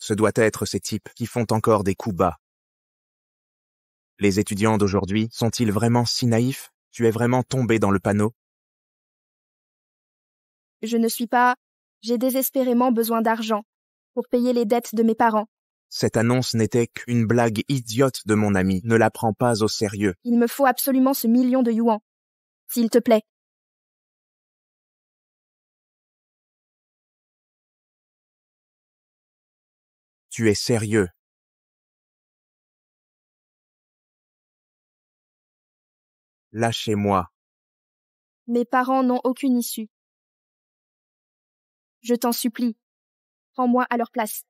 Ce doit être ces types qui font encore des coups bas. Les étudiants d'aujourd'hui sont-ils vraiment si naïfs? Tu es vraiment tombé dans le panneau? Je ne suis pas... J'ai désespérément besoin d'argent pour payer les dettes de mes parents. Cette annonce n'était qu'une blague idiote de mon ami. Ne la prends pas au sérieux. Il me faut absolument ce 1 000 000 de yuan. S'il te plaît. Tu es sérieux? Lâchez-moi. Mes parents n'ont aucune issue. Je t'en supplie. Prends-moi à leur place.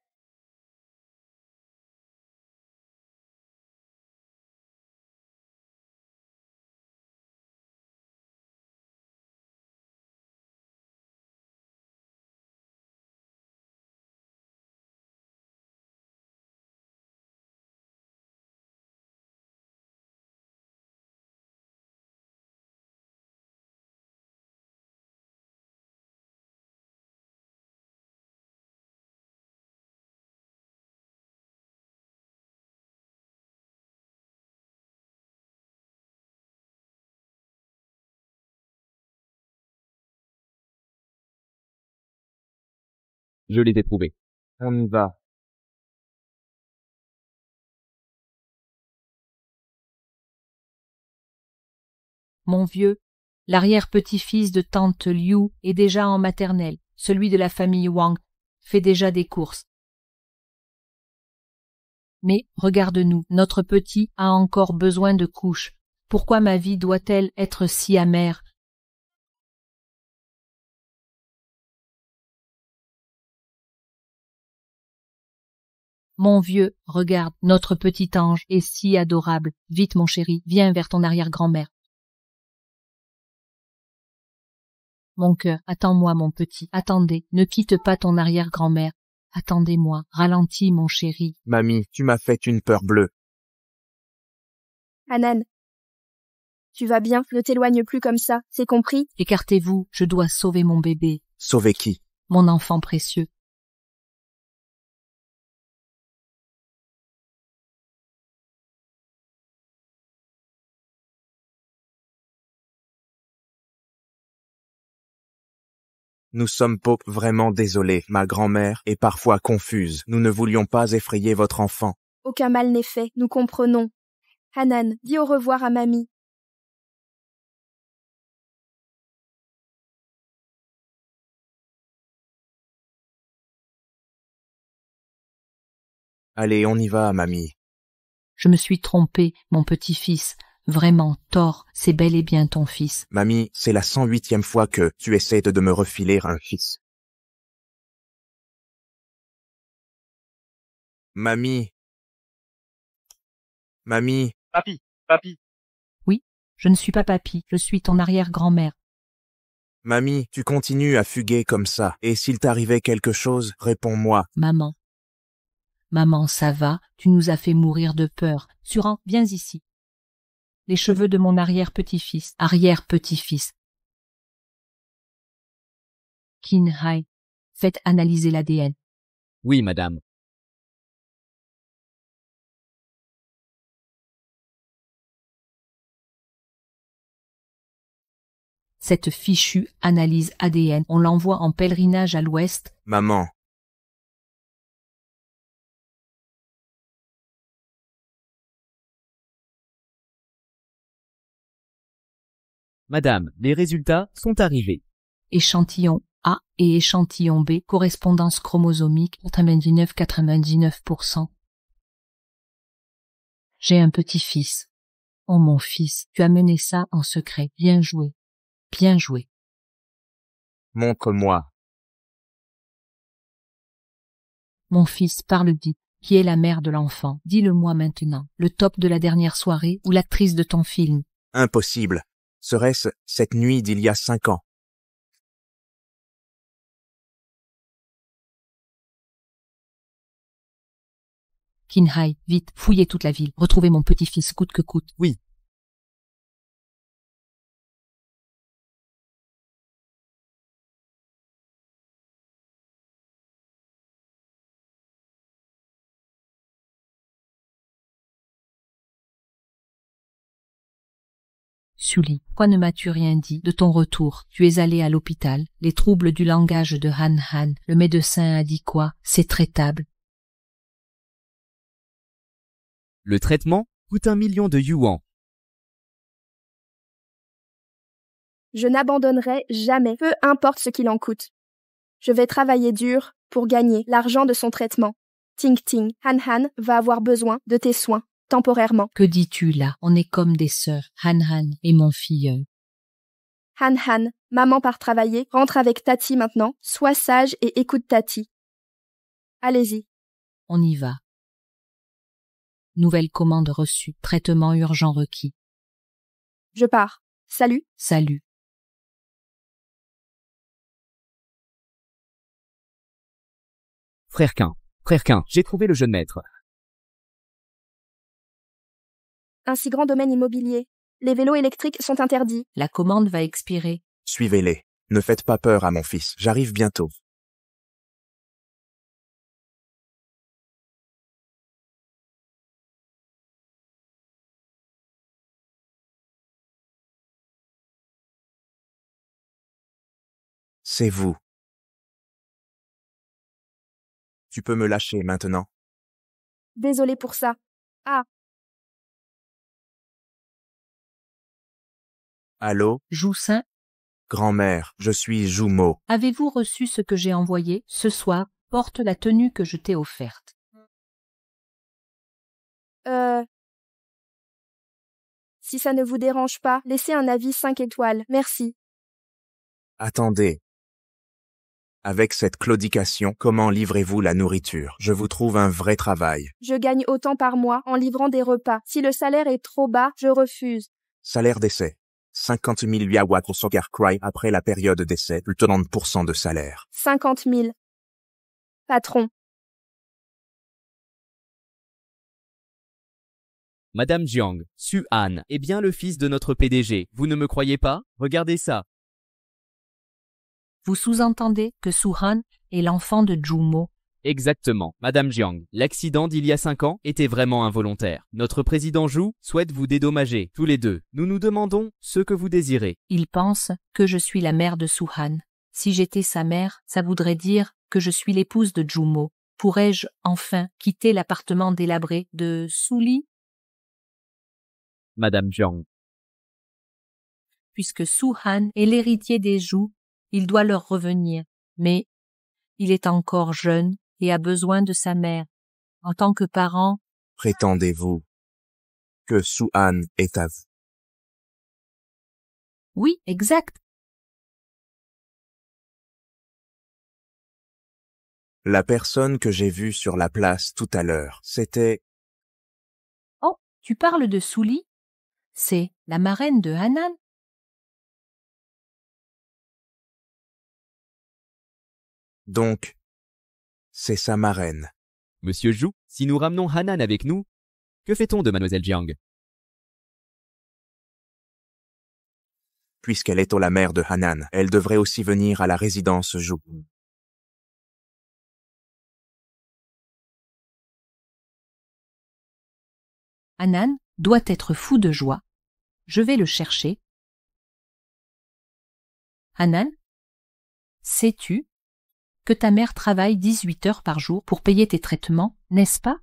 Je les ai trouvés. On y va. Mon vieux, l'arrière-petit-fils de tante Liu est déjà en maternelle. Celui de la famille Wang fait déjà des courses. Mais regarde-nous, notre petit a encore besoin de couches. Pourquoi ma vie doit-elle être si amère? Mon vieux, regarde, notre petit ange est si adorable. Vite, mon chéri, viens vers ton arrière-grand-mère. Mon cœur, attends-moi, mon petit. Attendez, ne quitte pas ton arrière-grand-mère. Attendez-moi, ralentis, mon chéri. Mamie, tu m'as fait une peur bleue. Hanan. Tu vas bien, ne t'éloigne plus comme ça, c'est compris? Écartez-vous, je dois sauver mon bébé, Sauver qui? mon enfant précieux. Nous sommes vraiment désolés. Ma grand-mère est parfois confuse. Nous ne voulions pas effrayer votre enfant. Aucun mal n'est fait, nous comprenons. Hanan, dis au revoir à mamie. Allez, on y va, mamie. Je me suis trompé, mon petit-fils. Vraiment, tort, c'est bel et bien ton fils. Mamie, c'est la 108e fois que tu essaies de me refiler un fils. Mamie. Mamie. Papi. Oui, je ne suis pas papy, je suis ton arrière-grand-mère. Mamie, tu continues à fuguer comme ça. Et s'il t'arrivait quelque chose, réponds-moi. Maman. Maman, ça va, tu nous as fait mourir de peur. Suran, viens ici. Les cheveux de mon arrière-petit-fils. Arrière-petit-fils. Qin Hai, faites analyser l'ADN. Oui, madame. Cette fichue analyse ADN, on l'envoie en pèlerinage à l'ouest. Maman. Madame, les résultats sont arrivés. Échantillon A et échantillon B, correspondance chromosomique 99,99%. J'ai un petit-fils. Oh mon fils, tu as mené ça en secret. Bien joué. Bien joué. Montre-moi. Mon fils, parle vite. Qui est la mère de l'enfant? Dis-le-moi maintenant. Le top de la dernière soirée ou l'actrice de ton film? Impossible. Serait-ce cette nuit d'il y a 5 ans? Qin Hai, vite, fouillez toute la ville. Retrouvez mon petit-fils coûte que coûte. Oui, Sully, pourquoi ne m'as-tu rien dit de ton retour? Tu es allé à l'hôpital. Les troubles du langage de Han Han. Le médecin a dit quoi? C'est traitable. Le traitement coûte 1 million de yuan. Je n'abandonnerai jamais, peu importe ce qu'il en coûte. Je vais travailler dur pour gagner l'argent de son traitement. Ting Ting, Han Han va avoir besoin de tes soins, temporairement. Que dis-tu là? On est comme des sœurs, Han Han et mon filleul. Han Han, maman part travailler, rentre avec Tati maintenant, sois sage et écoute Tati. Allez-y. On y va. Nouvelle commande reçue, traitement urgent requis. Je pars. Salut. Salut. Frère Quin, j'ai trouvé le jeune maître. Un si grand domaine immobilier. Les vélos électriques sont interdits. La commande va expirer. Suivez-les. Ne faites pas peur à mon fils, j'arrive bientôt. C'est vous. Tu peux me lâcher maintenant. Désolé pour ça. Ah, Allô, Joussin, grand-mère, je suis Jumeau. avez-vous reçu ce que j'ai envoyé? Ce soir, porte la tenue que je t'ai offerte. Si ça ne vous dérange pas, laissez un avis 5 étoiles. Merci. Attendez. Avec cette claudication, comment livrez-vous la nourriture? Je vous trouve un vrai travail. Je gagne autant par mois en livrant des repas. Si le salaire est trop bas, je refuse. Salaire d'essai. 50 000 yuan pour Soccer Cry après la période d'essai, plus 30% de salaire. 50 000. Patron. Madame Jiang, Su Han, est bien le fils de notre PDG. Vous ne me croyez pas? Regardez ça. Vous sous-entendez que Su-han est l'enfant de Jumo. Exactement, Madame Jiang. L'accident d'il y a 5 ans était vraiment involontaire. Notre président Zhu souhaite vous dédommager, tous les deux. Nous nous demandons ce que vous désirez. Il pense que je suis la mère de Su-han. Si j'étais sa mère, ça voudrait dire que je suis l'épouse de Jumo. Pourrais-je enfin quitter l'appartement délabré de Sully? Madame Jiang. Puisque Su-han est l'héritier des Zhu, il doit leur revenir. Mais il est encore jeune et a besoin de sa mère. En tant que parent, Prétendez-vous que Su-han est à vous? oui, exact. La personne que j'ai vue sur la place tout à l'heure, c'était... Oh, tu parles de Sully? C'est la marraine de Hanan. Donc, c'est sa marraine. Monsieur Zhu, si nous ramenons Hanan avec nous, que fait-on de Mademoiselle Jiang? Puisqu'elle est la mère de Hanan, elle devrait aussi venir à la résidence Zhu. Hanan doit être fou de joie. Je vais le chercher. Hanan, sais-tu que ta mère travaille 18 heures par jour pour payer tes traitements, n'est-ce pas?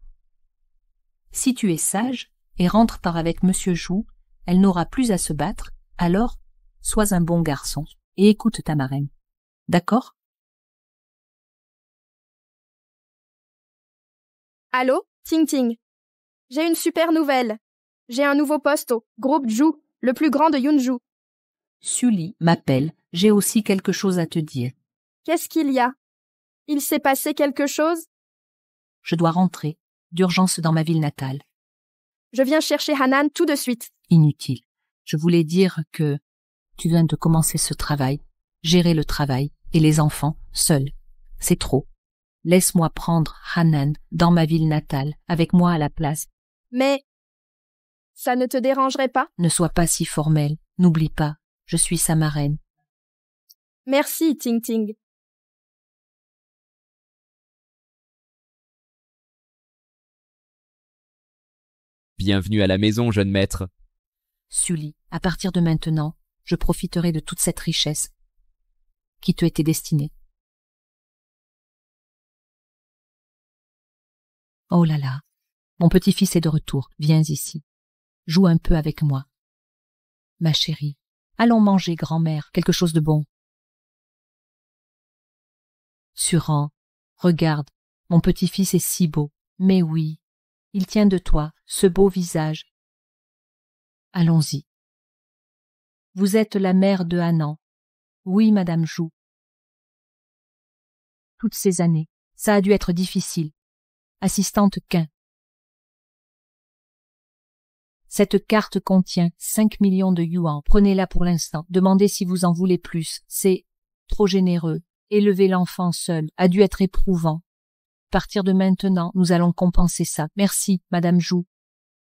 Si tu es sage et rentres par avec Monsieur Zhu, elle n'aura plus à se battre, alors sois un bon garçon et écoute ta marraine. D'accord? Allô, Ting Ting. J'ai une super nouvelle. J'ai un nouveau poste au groupe Zhu, le plus grand de Yunzhou. Sully m'appelle, j'ai aussi quelque chose à te dire. Qu'est-ce qu'il y a? Il s'est passé quelque chose? Je dois rentrer, d'urgence dans ma ville natale. Je viens chercher Hanan tout de suite. Inutile. Je voulais dire que tu viens de commencer ce travail, gérer le travail et les enfants seul. C'est trop. Laisse-moi prendre Hanan dans ma ville natale, avec moi à la place. Mais ça ne te dérangerait pas? Ne sois pas si formel. N'oublie pas, je suis sa marraine. Merci, Ting Ting. Bienvenue à la maison, jeune maître. Sully, À partir de maintenant, je profiterai de toute cette richesse qui te était destinée. Oh là là, mon petit-fils est de retour, viens ici. Joue un peu avec moi. Ma chérie, allons manger, grand-mère, quelque chose de bon. Suran, regarde, mon petit-fils est si beau. Mais oui, il tient de toi, ce beau visage. Allons-y. Vous êtes la mère de Hanan. Oui, Madame Jou. Toutes ces années, ça a dû être difficile. Assistante Quin. Cette carte contient 5 millions de yuans. Prenez-la pour l'instant. Demandez si vous en voulez plus. C'est trop généreux. Élever l'enfant seul a dû être éprouvant. À partir de maintenant, nous allons compenser ça. Merci, Madame Jou.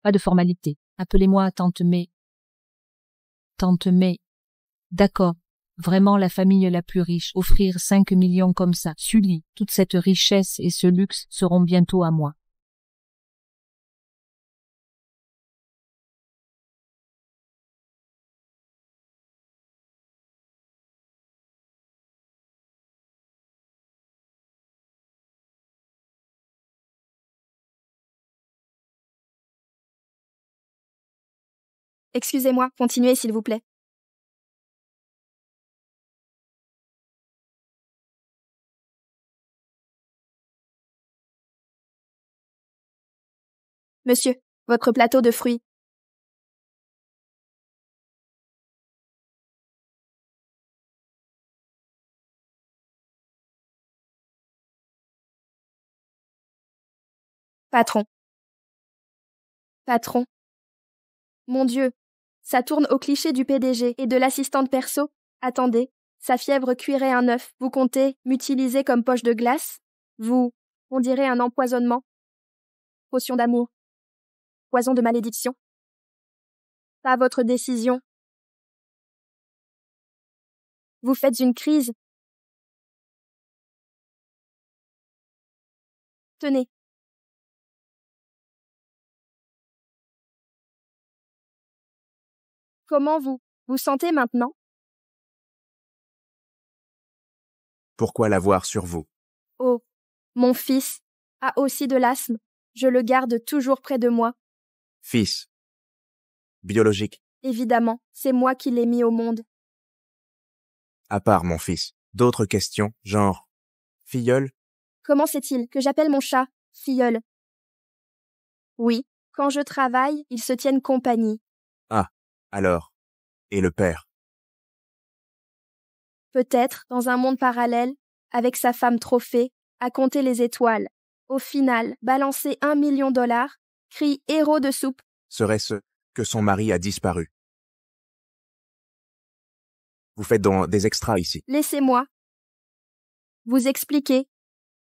Pas de formalité. Appelez-moi Tante May. Tante May. D'accord. Vraiment la famille la plus riche. Offrir 5 millions comme ça. Sully, toute cette richesse et ce luxe seront bientôt à moi. Excusez-moi, continuez s'il vous plaît. Monsieur, votre plateau de fruits. Patron. Patron. Mon Dieu, ça tourne au cliché du PDG et de l'assistante perso. Attendez, sa fièvre cuirait un œuf. Vous comptez m'utiliser comme poche de glace? On dirait un empoisonnement. Potion d'amour. Poison de malédiction. Pas votre décision. Vous faites une crise. Tenez. Comment vous sentez maintenant? Pourquoi l'avoir sur vous? Oh, mon fils a aussi de l'asthme. Je le garde toujours près de moi. Fils. Biologique. Évidemment, c'est moi qui l'ai mis au monde. À part mon fils. D'autres questions, genre filleul? Comment sait-il que j'appelle mon chat filleul? Oui, quand je travaille, ils se tiennent compagnie. Ah, alors. Et le père? Peut-être, dans un monde parallèle, avec sa femme trophée, à compter les étoiles. Au final, balancer $1 million, crie héros de soupe. Serait-ce que son mari a disparu? Vous faites donc des extras ici. Laissez-moi vous expliquer.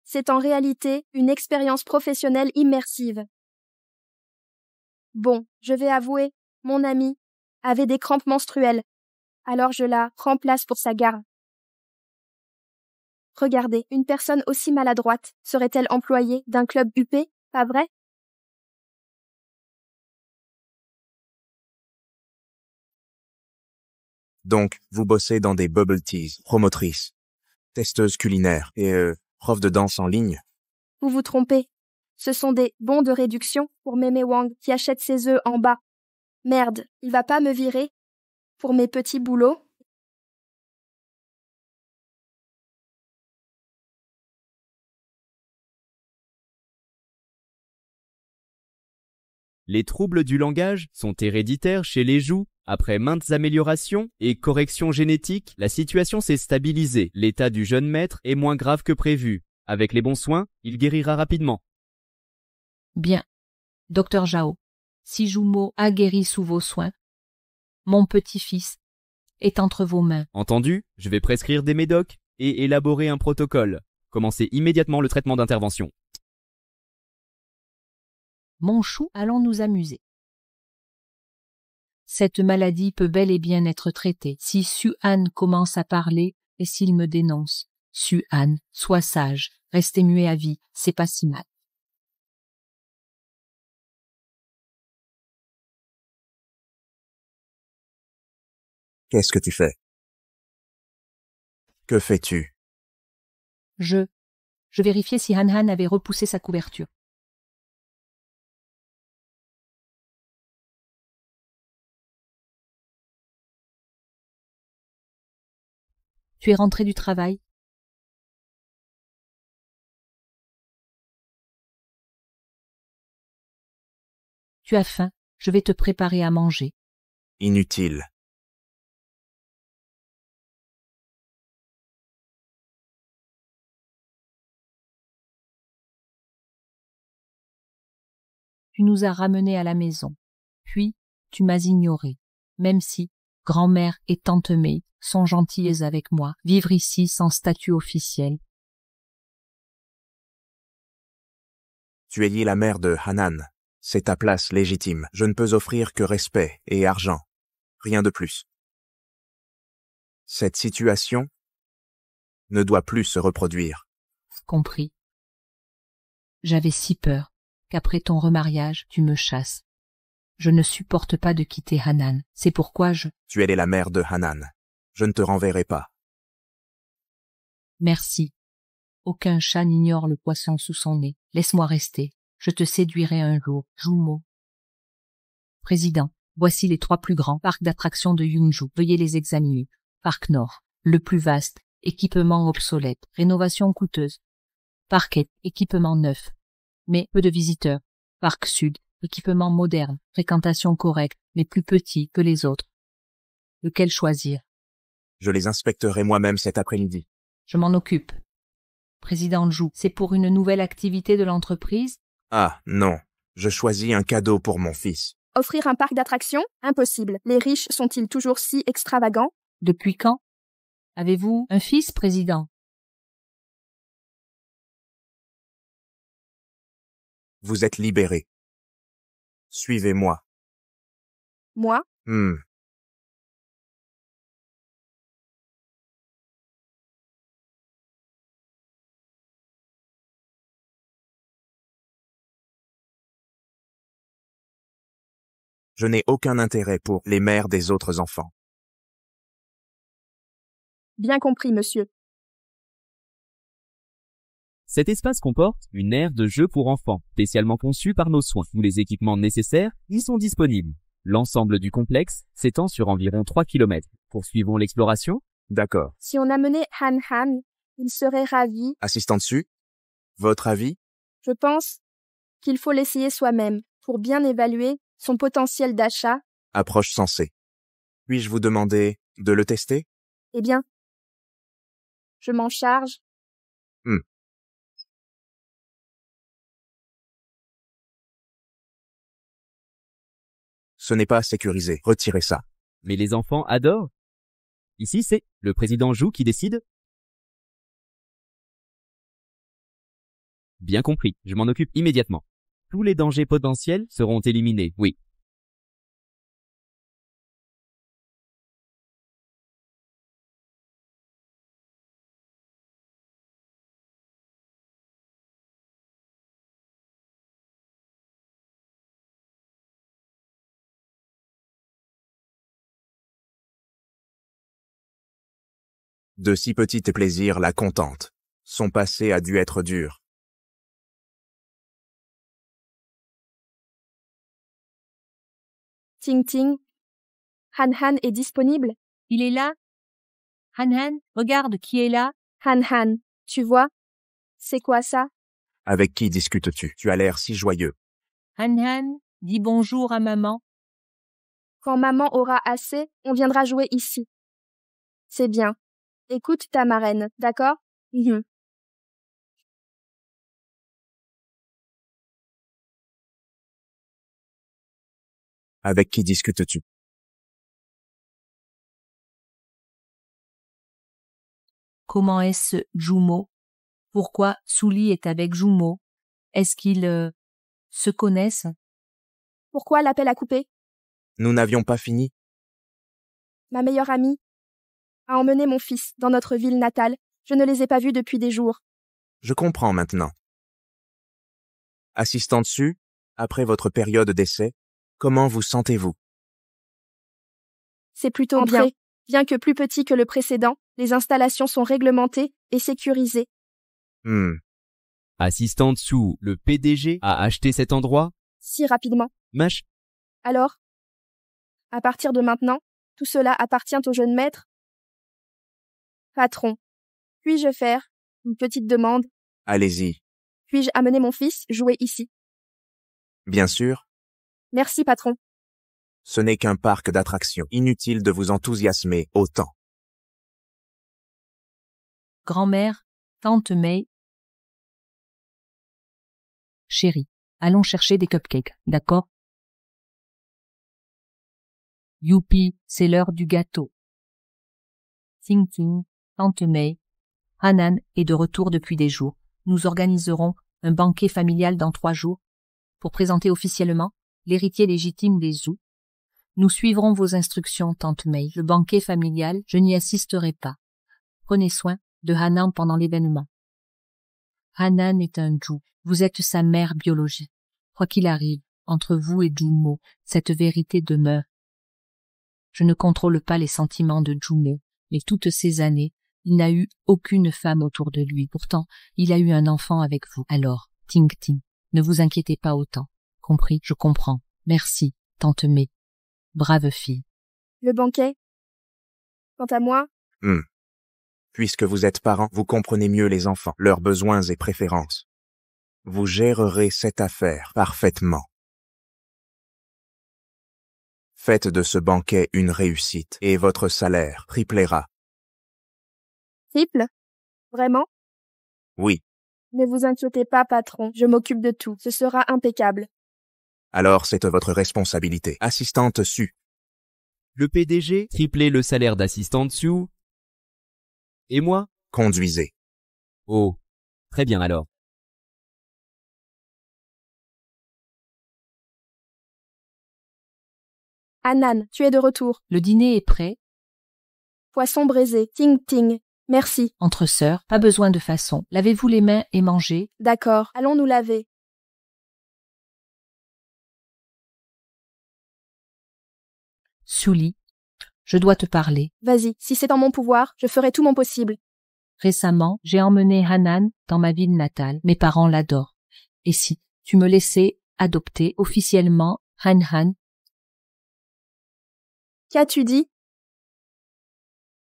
C'est en réalité une expérience professionnelle immersive. Bon, je vais avouer, mon ami avait des crampes menstruelles. Alors je la remplace pour sa garde. Regardez, une personne aussi maladroite serait-elle employée d'un club huppé, pas vrai? Donc, vous bossez dans des bubble teas, promotrices, testeuses culinaires et prof de danse en ligne? Vous vous trompez. Ce sont des bons de réduction pour Mémé Wang qui achète ses œufs en bas. Merde, il va pas me virer pour mes petits boulots? Les troubles du langage sont héréditaires chez les Jou. Après maintes améliorations et corrections génétiques, la situation s'est stabilisée. L'état du jeune maître est moins grave que prévu. Avec les bons soins, il guérira rapidement. Bien. Docteur Zhao, si Jumo a guéri sous vos soins, mon petit-fils est entre vos mains. Entendu, je vais prescrire des médocs et élaborer un protocole. Commencez immédiatement le traitement d'intervention. Mon chou, allons nous amuser. Cette maladie peut bel et bien être traitée si Su-Han commence à parler et s'il me dénonce. Su-Han, sois sage, restez muet à vie, c'est pas si mal. Qu'est-ce que tu fais? Que fais-tu? Je vérifiais si Han avait repoussé sa couverture. Tu es rentré du travail? Tu as faim? Je vais te préparer à manger. Inutile. Tu nous as ramenés à la maison. Puis, tu m'as ignoré. Même si, grand-mère et tante May sont gentilles avec moi, vivre ici sans statut officiel. Tu es la mère de Hanan. C'est ta place légitime. Je ne peux offrir que respect et argent. Rien de plus. Cette situation ne doit plus se reproduire. Compris. J'avais si peur qu'après ton remariage, tu me chasses. Je ne supporte pas de quitter Hanan. C'est pourquoi Tu es la mère de Hanan. Je ne te renverrai pas. Merci. Aucun chat n'ignore le poisson sous son nez. Laisse-moi rester. Je te séduirai un jour. Jumeau. Président, voici les 3 plus grands parcs d'attractions de Yunju. Veuillez les examiner. Parc Nord, le plus vaste. Équipement obsolète. Rénovation coûteuse. Parc Est, équipement neuf. Mais peu de visiteurs. Parc Sud, équipement moderne. Fréquentation correcte, mais plus petit que les autres. Lequel choisir? Je les inspecterai moi-même cet après-midi. Je m'en occupe. Président Zhu, c'est pour une nouvelle activité de l'entreprise? Ah, non. Je choisis un cadeau pour mon fils. Offrir un parc d'attractions? Impossible. Les riches sont-ils toujours si extravagants? Depuis quand? Avez-vous un fils, président? Vous êtes libéré. Suivez-moi. Moi? Je n'ai aucun intérêt pour les mères des autres enfants. Bien compris, monsieur. Cet espace comporte une aire de jeu pour enfants, spécialement conçue par nos soins. Tous les équipements nécessaires y sont disponibles. L'ensemble du complexe s'étend sur environ 3 km. Poursuivons l'exploration? D'accord. Si on amenait Han, il serait ravi. Assistant dessus? Votre avis? Je pense qu'il faut l'essayer soi-même pour bien évaluer son potentiel d'achat. Approche sensée. Puis-je vous demander de le tester? Eh bien, je m'en charge. Ce n'est pas sécurisé. Retirez ça. Mais les enfants adorent. Ici, c'est le président Zhu qui décide. Bien compris, je m'en occupe immédiatement. Tous les dangers potentiels seront éliminés, oui. De si petits plaisirs la contentent. Son passé a dû être dur. Ting Ting. Han est disponible? Il est là? Han, regarde qui est là? Han, tu vois? C'est quoi ça? Avec qui discutes-tu? Tu as l'air si joyeux. Han, dis bonjour à maman. Quand maman aura assez, on viendra jouer ici. C'est bien. Écoute ta marraine, d'accord? Avec qui discutes-tu? Comment est-ce Jumeau? Pourquoi Souli est avec Jumeau? Est-ce qu'ils se connaissent? Pourquoi l'appel a coupé? Nous n'avions pas fini. Ma meilleure amie a emmené mon fils dans notre ville natale. Je ne les ai pas vus depuis des jours. Je comprends maintenant. Assistant dessus, après votre période d'essai, comment vous sentez-vous? C'est plutôt bien. Bien que plus petit que le précédent, les installations sont réglementées et sécurisées. Assistante Sue, le PDG a acheté cet endroit? Si rapidement. Mach, Alors, à partir de maintenant, tout cela appartient au jeune maître? Patron, puis-je faire une petite demande? Allez-y. Puis-je amener mon fils jouer ici? Bien sûr, Merci, patron. ce n'est qu'un parc d'attractions. Inutile de vous enthousiasmer autant. Grand-mère, tante May. Chérie, allons chercher des cupcakes, d'accord? Youpi, c'est l'heure du gâteau. Ting Ting, tante May. Hanan est de retour depuis des jours. Nous organiserons un banquet familial dans 3 jours pour présenter officiellement l'héritier légitime des Zhou. Nous suivrons vos instructions, tante May. Le banquet familial, je n'y assisterai pas. Prenez soin de Hanan pendant l'événement. Hanan est un Zhou. Vous êtes sa mère biologique. Quoi qu'il arrive, entre vous et Jumo, cette vérité demeure. Je ne contrôle pas les sentiments de Jumo, mais toutes ces années, il n'a eu aucune femme autour de lui. Pourtant, il a eu un enfant avec vous. Alors, Ting Ting, ne vous inquiétez pas autant. Compris, je comprends. Merci, tante May. Brave fille. Le banquet? Quant à moi, Puisque vous êtes parents, vous comprenez mieux les enfants, leurs besoins et préférences. Vous gérerez cette affaire parfaitement. Faites de ce banquet une réussite et votre salaire triplera. triple? Vraiment? Oui, Ne vous inquiétez pas, patron, je m'occupe de tout. Ce sera impeccable. alors c'est votre responsabilité. Assistante Sue, le PDG, tripler le salaire d'assistante Sue. Et moi? conduisez. Oh, très bien alors. Hanan, tu es de retour. Le dîner est prêt. Poisson braisé. Ting Ting. Merci. Entre sœurs, pas besoin de façon. Lavez-vous les mains et mangez. D'accord, allons nous laver. Sully, je dois te parler. Vas-y, si c'est en mon pouvoir, je ferai tout mon possible. Récemment, j'ai emmené Hanan dans ma ville natale. Mes parents l'adorent. Et si tu me laissais adopter officiellement Han, Qu'as-tu dit?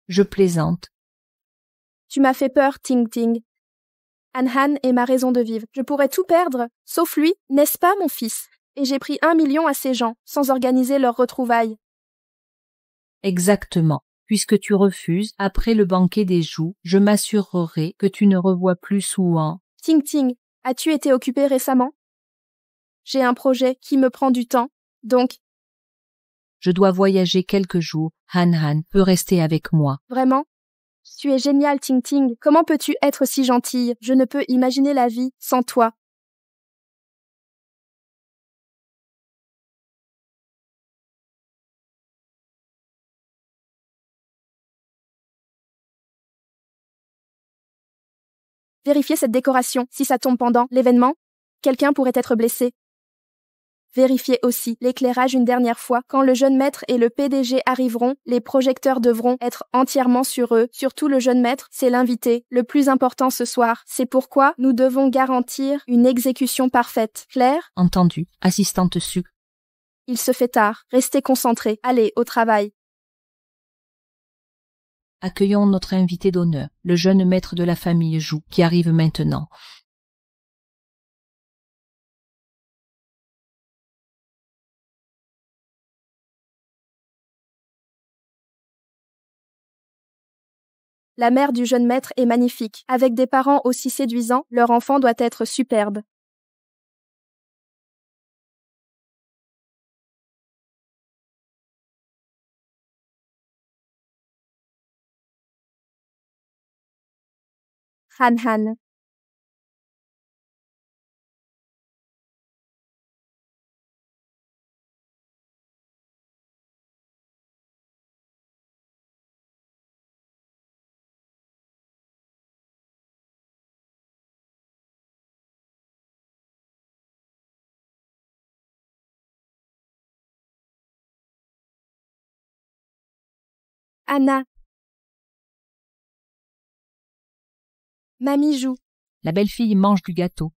je plaisante. Tu m'as fait peur, Ting Ting. Han est ma raison de vivre. Je pourrais tout perdre, sauf lui, n'est-ce pas, mon fils? Et j'ai pris 1 million à ces gens, sans organiser leurs retrouvailles. Exactement. Puisque tu refuses, après le banquet des joues, je m'assurerai que tu ne revois plus Souhan. Ting Ting, as-tu été occupé récemment? J'ai un projet qui me prend du temps, donc, Je dois voyager quelques jours. Han peut rester avec moi. vraiment? Tu es génial, Ting Ting. Comment peux-tu être si gentille? Je ne peux imaginer la vie sans toi. Vérifiez cette décoration. Si ça tombe pendant l'événement, quelqu'un pourrait être blessé. Vérifiez aussi l'éclairage une dernière fois. Quand le jeune maître et le PDG arriveront, les projecteurs devront être entièrement sur eux. Surtout le jeune maître, c'est l'invité, le plus important ce soir. C'est pourquoi nous devons garantir une exécution parfaite. Claire? Entendu. Assistante Su. Il se fait tard. Restez concentrés. Allez, au travail. Accueillons notre invité d'honneur, le jeune maître de la famille Jou, qui arrive maintenant. La mère du jeune maître est magnifique. Avec des parents aussi séduisants, leur enfant doit être superbe. Han. Anna. Mamie joue. La belle-fille mange du gâteau.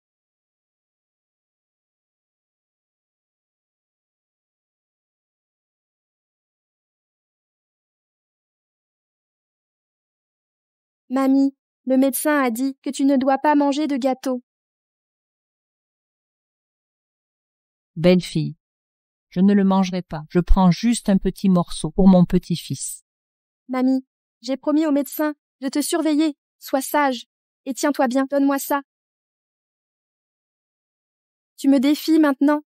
Mamie, le médecin a dit que tu ne dois pas manger de gâteau. Belle-fille. Je ne le mangerai pas. Je prends juste un petit morceau pour mon petit-fils. Mamie, j'ai promis au médecin de te surveiller. Sois sage. Et tiens-toi bien, donne-moi ça. Tu me défies maintenant.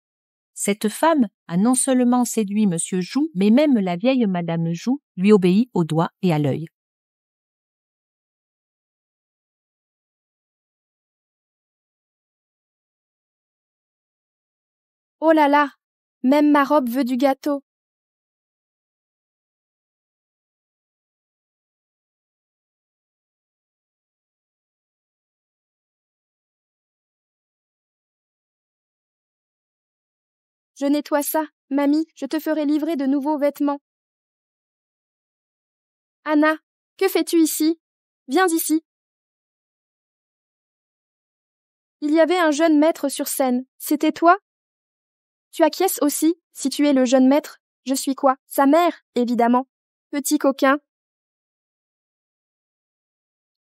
Cette femme a non seulement séduit Monsieur Joux, mais même la vieille Madame Joux lui obéit au doigt et à l'œil. Oh là là, même ma robe veut du gâteau. Je nettoie ça. Mamie, je te ferai livrer de nouveaux vêtements. Anna, que fais-tu ici? Viens ici. Il y avait un jeune maître sur scène. C'était toi? Tu acquiesces aussi, si tu es le jeune maître. Je suis quoi? Sa mère, évidemment. Petit coquin.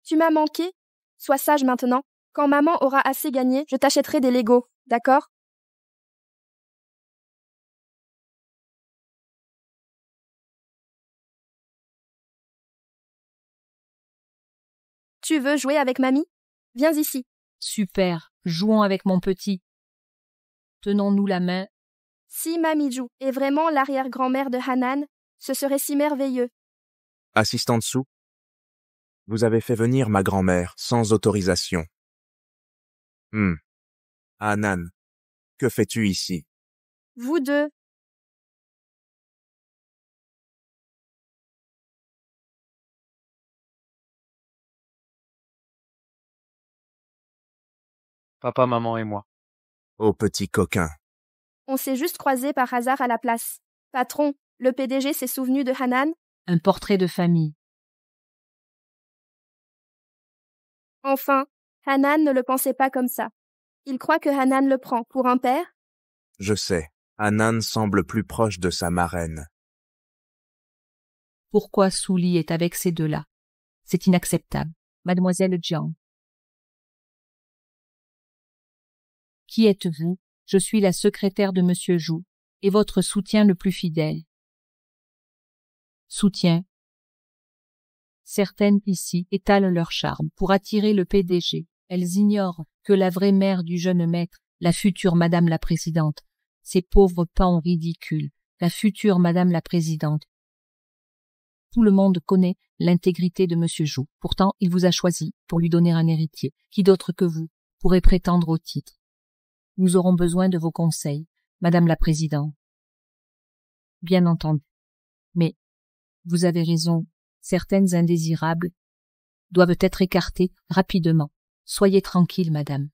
Tu m'as manqué? Sois sage maintenant. Quand maman aura assez gagné, je t'achèterai des Legos, d'accord? Tu veux jouer avec mamie? Viens ici. Super, jouons avec mon petit. Tenons-nous la main. Si Mamie Joue est vraiment l'arrière-grand-mère de Hanan, ce serait si merveilleux. Assistante Sue, vous avez fait venir ma grand-mère sans autorisation. Hanan, que fais-tu ici? Vous deux. Papa, maman et moi. Oh petit coquin. On s'est juste croisés par hasard à la place. Patron, le PDG s'est souvenu de Hanan? Un portrait de famille. Enfin, Hanan ne le pensait pas comme ça. Il croit que Hanan le prend pour un père? Je sais, Hanan semble plus proche de sa marraine. Pourquoi Souli est avec ces deux-là? C'est inacceptable. Mademoiselle Jiang. Qui êtes-vous? Je suis la secrétaire de Monsieur Joux et votre soutien le plus fidèle. Soutien. Certaines ici étalent leur charme pour attirer le PDG. Elles ignorent que la vraie mère du jeune maître, la future Madame la Présidente, ces pauvres pans ridicules, la future Madame la Présidente. Tout le monde connaît l'intégrité de Monsieur Joux. Pourtant, il vous a choisi pour lui donner un héritier. Qui d'autre que vous pourrait prétendre au titre? Nous aurons besoin de vos conseils, Madame la Présidente. Bien entendu. Mais, vous avez raison, certaines indésirables doivent être écartées rapidement. Soyez tranquille, Madame.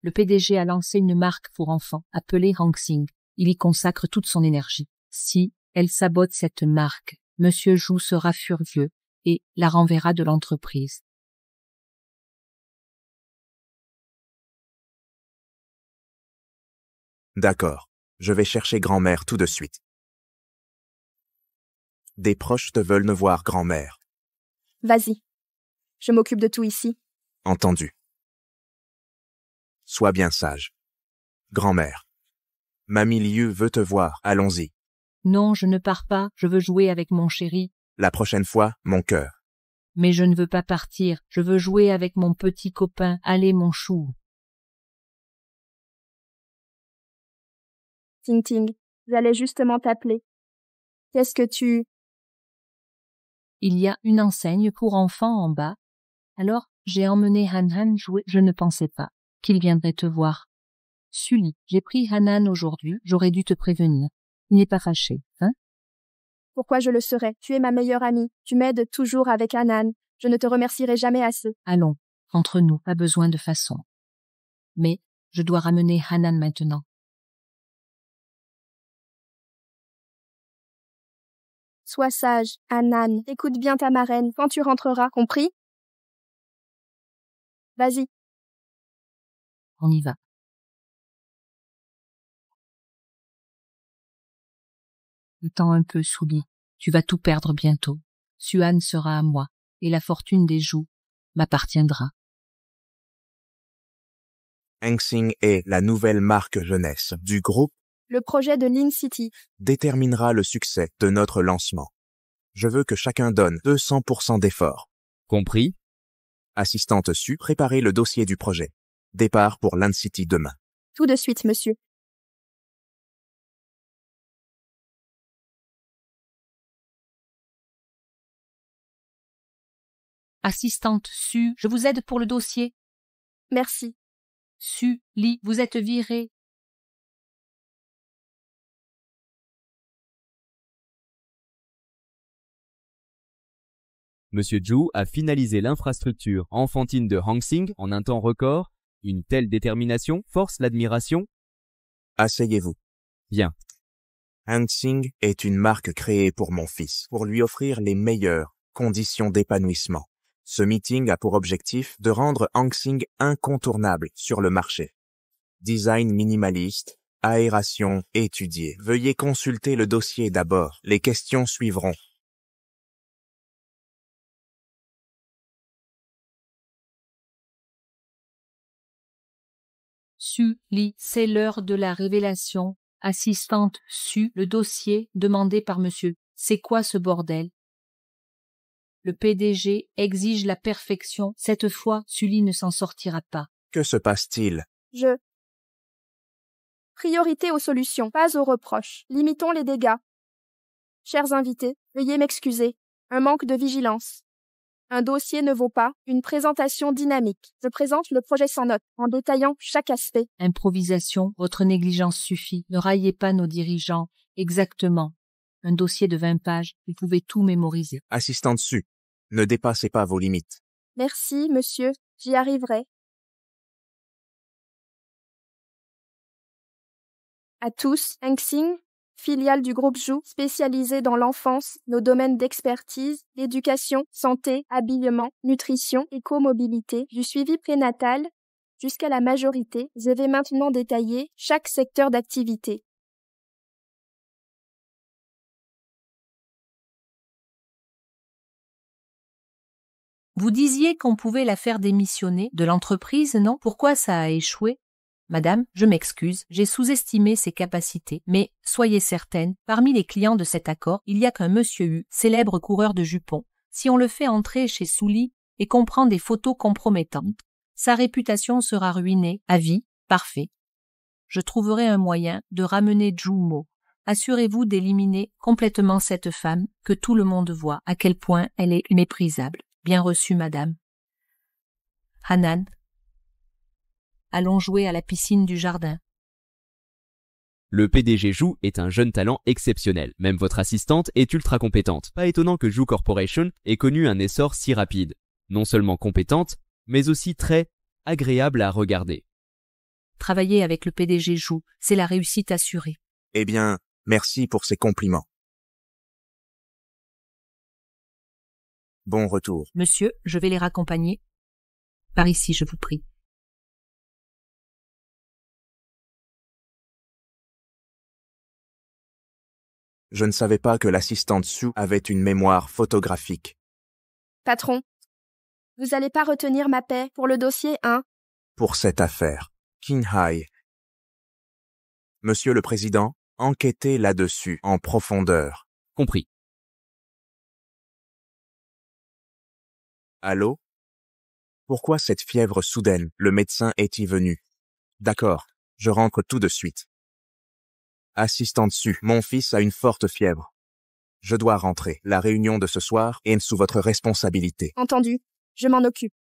Le PDG a lancé une marque pour enfants appelée Hangsing. Il y consacre toute son énergie. Si elle sabote cette marque, Monsieur Joux sera furieux et la renverra de l'entreprise. D'accord, je vais chercher grand-mère tout de suite. Des proches te veulent me voir, grand-mère. Vas-y. Je m'occupe de tout ici. Entendu. Sois bien sage. Grand-mère. Mamie Liu veut te voir, allons-y. Non, je ne pars pas, je veux jouer avec mon chéri. La prochaine fois, mon cœur. Mais je ne veux pas partir, je veux jouer avec mon petit copain. Allez, mon chou. Ting Ting, j'allais justement t'appeler. Qu'est-ce que tu... Il y a une enseigne pour enfants en bas. Alors, j'ai emmené Han jouer. Je ne pensais pas qu'il viendrait te voir. Sully, j'ai pris Hanan aujourd'hui, j'aurais dû te prévenir. Il n'est pas fâché, hein? Pourquoi je le serais? Tu es ma meilleure amie. Tu m'aides toujours avec Hanan. Je ne te remercierai jamais assez. Allons, entre nous, pas besoin de façon. Mais, je dois ramener Hanan maintenant. Sois sage, Hanan. Écoute bien ta marraine quand tu rentreras, compris? Vas-y. On y va. Attends un peu, Souli. Tu vas tout perdre bientôt. Suan sera à moi, et la fortune des joues m'appartiendra. Hansing est la nouvelle marque jeunesse du groupe Le projet de Lin City. déterminera le succès de notre lancement. Je veux que chacun donne 200% d'efforts. Compris? Assistante Su, préparez le dossier du projet. Départ pour Land City demain. Tout de suite, monsieur. Assistante Su, je vous aide pour le dossier. Merci. Su, Li, vous êtes virée. Monsieur Zhu a finalisé l'infrastructure enfantine de Hansing en un temps record. Une telle détermination force l'admiration. Asseyez-vous. Bien. Hansing est une marque créée pour mon fils, pour lui offrir les meilleures conditions d'épanouissement. Ce meeting a pour objectif de rendre Hansing incontournable sur le marché. Design minimaliste, aération étudiée. Veuillez consulter le dossier d'abord. Les questions suivront. Su, Li, c'est l'heure de la révélation. Assistante Su, le dossier demandé par monsieur. C'est quoi ce bordel? Le PDG exige la perfection. Cette fois, Sully ne s'en sortira pas. Que se passe-t-il? Priorité aux solutions, pas aux reproches. Limitons les dégâts. Chers invités, veuillez m'excuser. Un manque de vigilance. Un dossier ne vaut pas une présentation dynamique. Je présente le projet sans notes, en détaillant chaque aspect. Improvisation, votre négligence suffit. Ne raillez pas nos dirigeants. Exactement. Un dossier de 20 pages, vous pouvez tout mémoriser. Assistante Su, ne dépassez pas vos limites. Merci, monsieur, j'y arriverai. À tous, Hansing, filiale du groupe Jou, spécialisée dans l'enfance, nos domaines d'expertise, l'éducation, santé, habillement, nutrition, éco-mobilité, du suivi prénatal, jusqu'à la majorité, je vais maintenant détailler chaque secteur d'activité. Vous disiez qu'on pouvait la faire démissionner de l'entreprise, non? Pourquoi ça a échoué? Madame, je m'excuse, j'ai sous-estimé ses capacités, mais soyez certaine, parmi les clients de cet accord, il y a qu'un monsieur Hu, célèbre coureur de jupons. Si on le fait entrer chez Souli et qu'on prend des photos compromettantes, sa réputation sera ruinée à vie. Parfait. Je trouverai un moyen de ramener Jumo. Assurez-vous d'éliminer complètement cette femme, que tout le monde voit à quel point elle est méprisable. Bien reçu, madame. Hanan, allons jouer à la piscine du jardin. Le PDG Jou est un jeune talent exceptionnel. Même votre assistante est ultra compétente. Pas étonnant que Jou Corporation ait connu un essor si rapide. Non seulement compétente, mais aussi très agréable à regarder. Travailler avec le PDG Jou, c'est la réussite assurée. Eh bien, merci pour ces compliments. Bon retour. Monsieur, je vais les raccompagner. Par ici, je vous prie. Je ne savais pas que l'assistante Su avait une mémoire photographique. Patron, vous allez pas retenir ma paix pour le dossier 1? Pour cette affaire, Qinghai. Monsieur le Président, enquêtez là-dessus en profondeur. Compris. Allô? Pourquoi cette fièvre soudaine? Le médecin est-y venu? D'accord, je rentre tout de suite. Assistante Su, mon fils a une forte fièvre. Je dois rentrer. La réunion de ce soir est sous votre responsabilité. Entendu, je m'en occupe.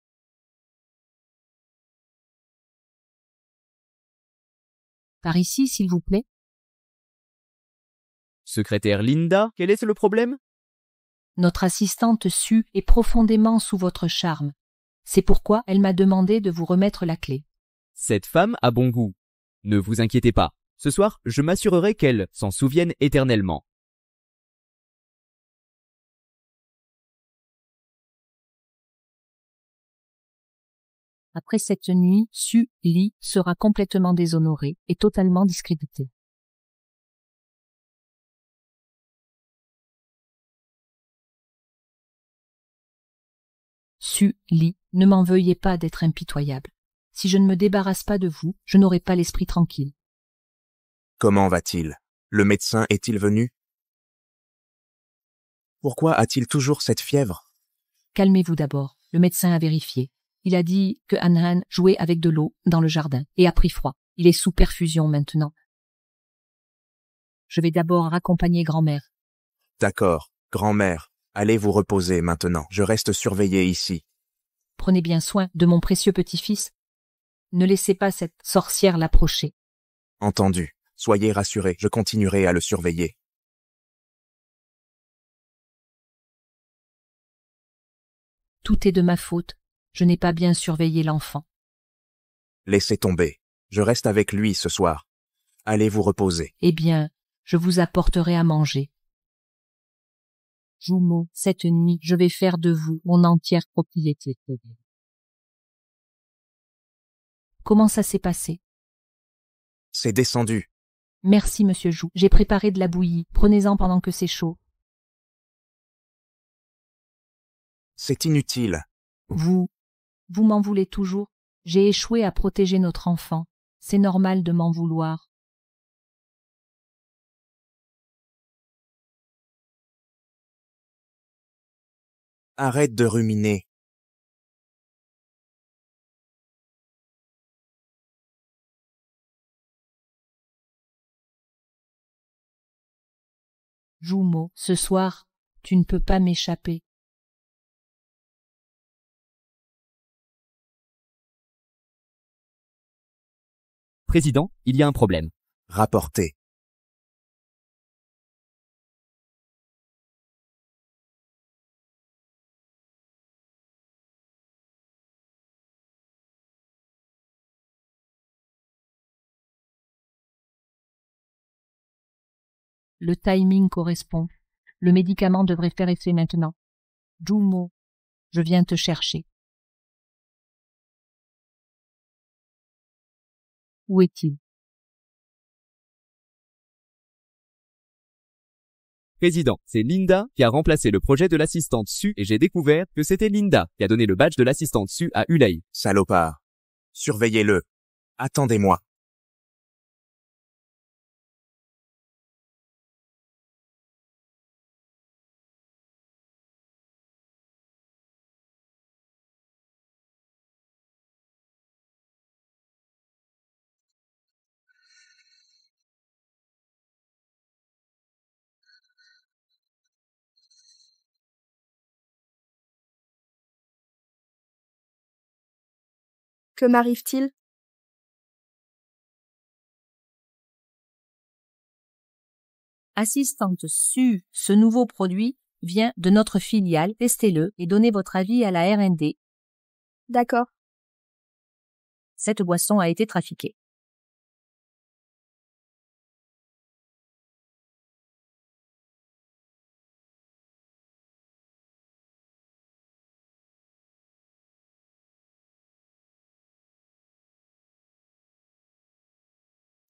Par ici, s'il vous plaît. Secrétaire Linda, quel est le problème? Notre assistante Su est profondément sous votre charme. C'est pourquoi elle m'a demandé de vous remettre la clé. Cette femme a bon goût. Ne vous inquiétez pas. Ce soir, je m'assurerai qu'elle s'en souvienne éternellement. Après cette nuit, Su Li sera complètement déshonoré et totalement discrédité. Su Li, ne m'en veuillez pas d'être impitoyable. Si je ne me débarrasse pas de vous, je n'aurai pas l'esprit tranquille. Comment va-t-il? Le médecin est-il venu? Pourquoi a-t-il toujours cette fièvre? Calmez-vous d'abord, le médecin a vérifié. Il a dit que Han jouait avec de l'eau dans le jardin et a pris froid. Il est sous perfusion maintenant. Je vais d'abord raccompagner grand-mère. D'accord, grand-mère, allez vous reposer maintenant, je reste surveillé ici. Prenez bien soin de mon précieux petit-fils. Ne laissez pas cette sorcière l'approcher. Entendu, soyez rassurés, je continuerai à le surveiller. Tout est de ma faute. Je n'ai pas bien surveillé l'enfant. Laissez tomber, je reste avec lui ce soir. Allez vous reposer. Eh bien, je vous apporterai à manger. Jumeau, cette nuit, je vais faire de vous mon entière propriété. Comment ça s'est passé? C'est descendu. Merci, monsieur Jou. J'ai préparé de la bouillie. Prenez-en pendant que c'est chaud. C'est inutile. Vous m'en voulez toujours. J'ai échoué à protéger notre enfant. C'est normal de m'en vouloir. Arrête de ruminer. Jumeau, ce soir, tu ne peux pas m'échapper. Président, il y a un problème. Rapportez. Le timing correspond. Le médicament devrait faire effet maintenant. Jumeau, je viens te chercher. Où est-il? Président, c'est Linda qui a remplacé le projet de l'assistante Su et j'ai découvert que c'était Linda qui a donné le badge de l'assistante Su à Ulay. Salopard. Surveillez-le. Attendez-moi. Que m'arrive-t-il? Assistante Su, ce nouveau produit vient de notre filiale. Testez-le et donnez votre avis à la R&D. D'accord. Cette boisson a été trafiquée.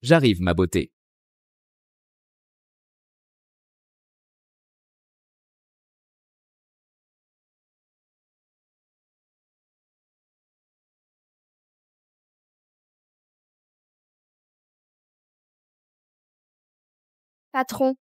J'arrive, ma beauté. Patron,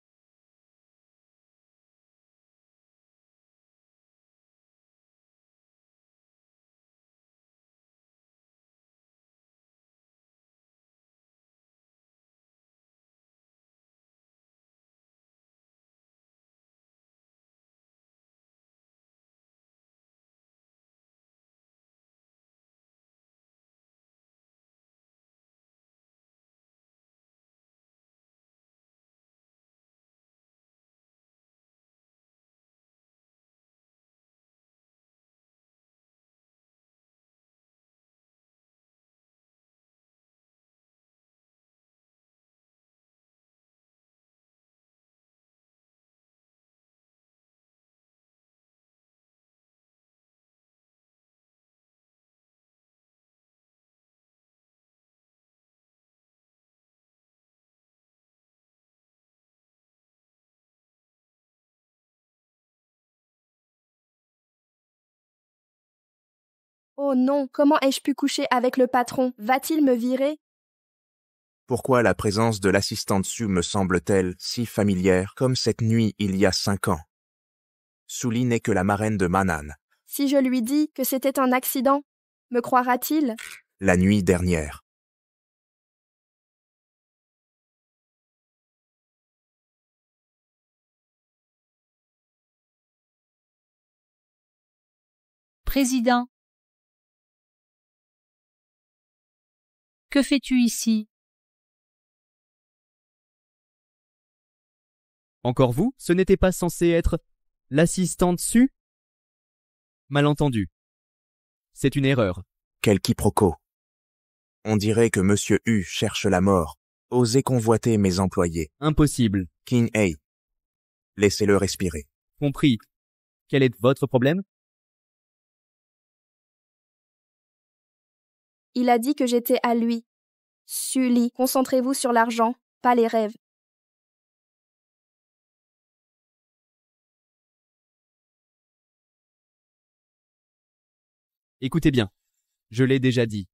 Oh non, comment ai-je pu coucher avec le patron? Va-t-il me virer? Pourquoi la présence de l'assistante Sue me semble-t-elle si familière comme cette nuit il y a 5 ans? Sully n'est que la marraine de Hanan. Si je lui dis que c'était un accident, me croira-t-il? La nuit dernière. Président. Que fais-tu ici? Encore vous? Ce n'était pas censé être l'assistante Sue? Malentendu. C'est une erreur. Quel quiproquo. On dirait que Monsieur Hu cherche la mort. Osez convoiter mes employés. Impossible. King Hei. Laissez-le respirer. Compris. Quel est votre problème? Il a dit que j'étais à lui. Sully, concentrez-vous sur l'argent, pas les rêves. Écoutez bien. Je l'ai déjà dit.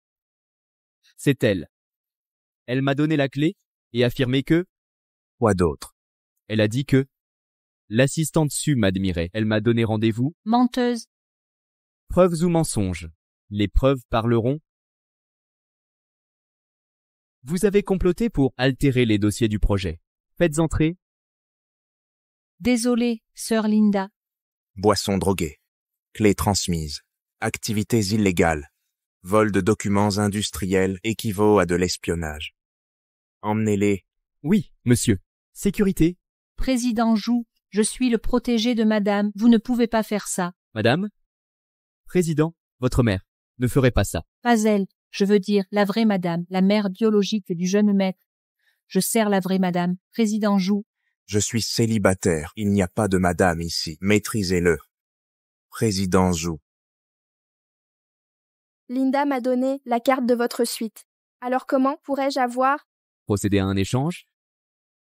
C'est elle. Elle m'a donné la clé et affirmé que... Quoi d'autre? Elle a dit que... L'assistante Sue m'admirait. Elle m'a donné rendez-vous. Menteuse. Preuves ou mensonges? Les preuves parleront. Vous avez comploté pour altérer les dossiers du projet. Faites entrer. Désolée, sœur Linda. Boisson droguée. Clés transmises. Activités illégales. Vol de documents industriels équivaut à de l'espionnage. Emmenez-les. Oui, monsieur. Sécurité. Président Zhu, je suis le protégé de madame, vous ne pouvez pas faire ça. Madame? Président, votre mère ne ferait pas ça. Pas elle, je veux dire la vraie madame, la mère biologique du jeune maître. Je sers la vraie madame, président Zhu. Je suis célibataire. Il n'y a pas de madame ici. Maîtrisez-le. Président Zhu. Linda m'a donné la carte de votre suite. Alors comment pourrais-je avoir? Procéder à un échange?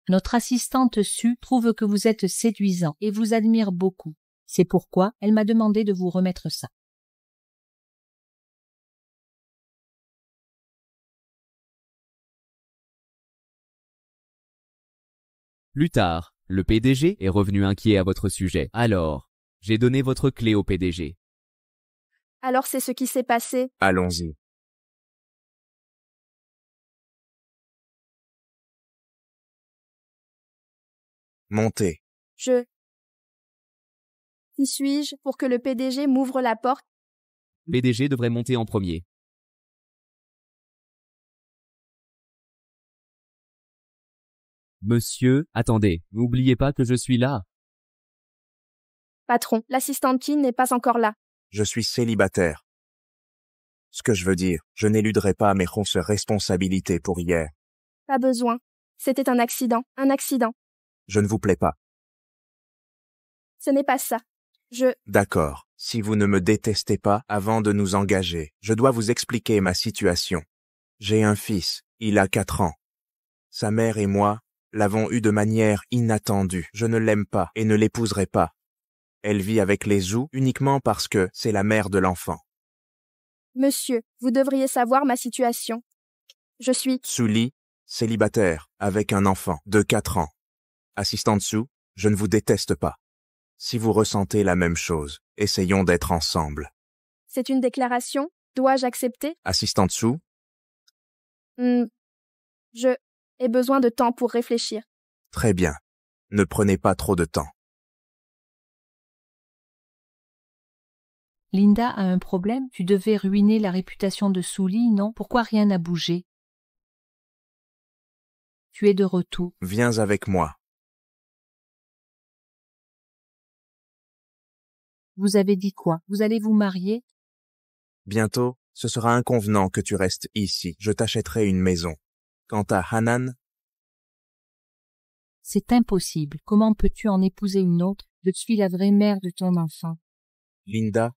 Notre assistante Sue trouve que vous êtes séduisant et vous admire beaucoup. C'est pourquoi elle m'a demandé de vous remettre ça. Plus tard, le PDG est revenu inquiet à votre sujet. Alors, j'ai donné votre clé au PDG. Alors c'est ce qui s'est passé. Allons-y. Montez. Qui suis-je pour que le PDG m'ouvre la porte? PDG devrait monter en premier. Monsieur, attendez, n'oubliez pas que je suis là. Patron, l'assistante Qin n'est pas encore là. Je suis célibataire. Ce que je veux dire, je n'éluderai pas mes responsabilités pour hier. Pas besoin. C'était un accident. Un accident. Je ne vous plais pas. Ce n'est pas ça. D'accord. Si vous ne me détestez pas avant de nous engager, je dois vous expliquer ma situation. J'ai un fils. Il a 4 ans. Sa mère et moi l'avons eu de manière inattendue. Je ne l'aime pas et ne l'épouserai pas. Elle vit avec les Zhu uniquement parce que c'est la mère de l'enfant. Monsieur, vous devriez savoir ma situation. Je suis... Sully, célibataire, avec un enfant de 4 ans. Assistante Sue, je ne vous déteste pas. Si vous ressentez la même chose, essayons d'être ensemble. C'est une déclaration? Dois-je accepter? Assistante Sue, Je ai besoin de temps pour réfléchir. très bien. Ne prenez pas trop de temps. Linda a un problème? Tu devais ruiner la réputation de Sully, non? Pourquoi rien n'a bougé? Tu es de retour. Viens avec moi. Vous avez dit quoi? Vous allez vous marier? Bientôt, ce sera inconvenant que tu restes ici. Je t'achèterai une maison. Quant à Hanan, C'est impossible. Comment peux-tu en épouser une autre? Je suis la vraie mère de ton enfant. Linda,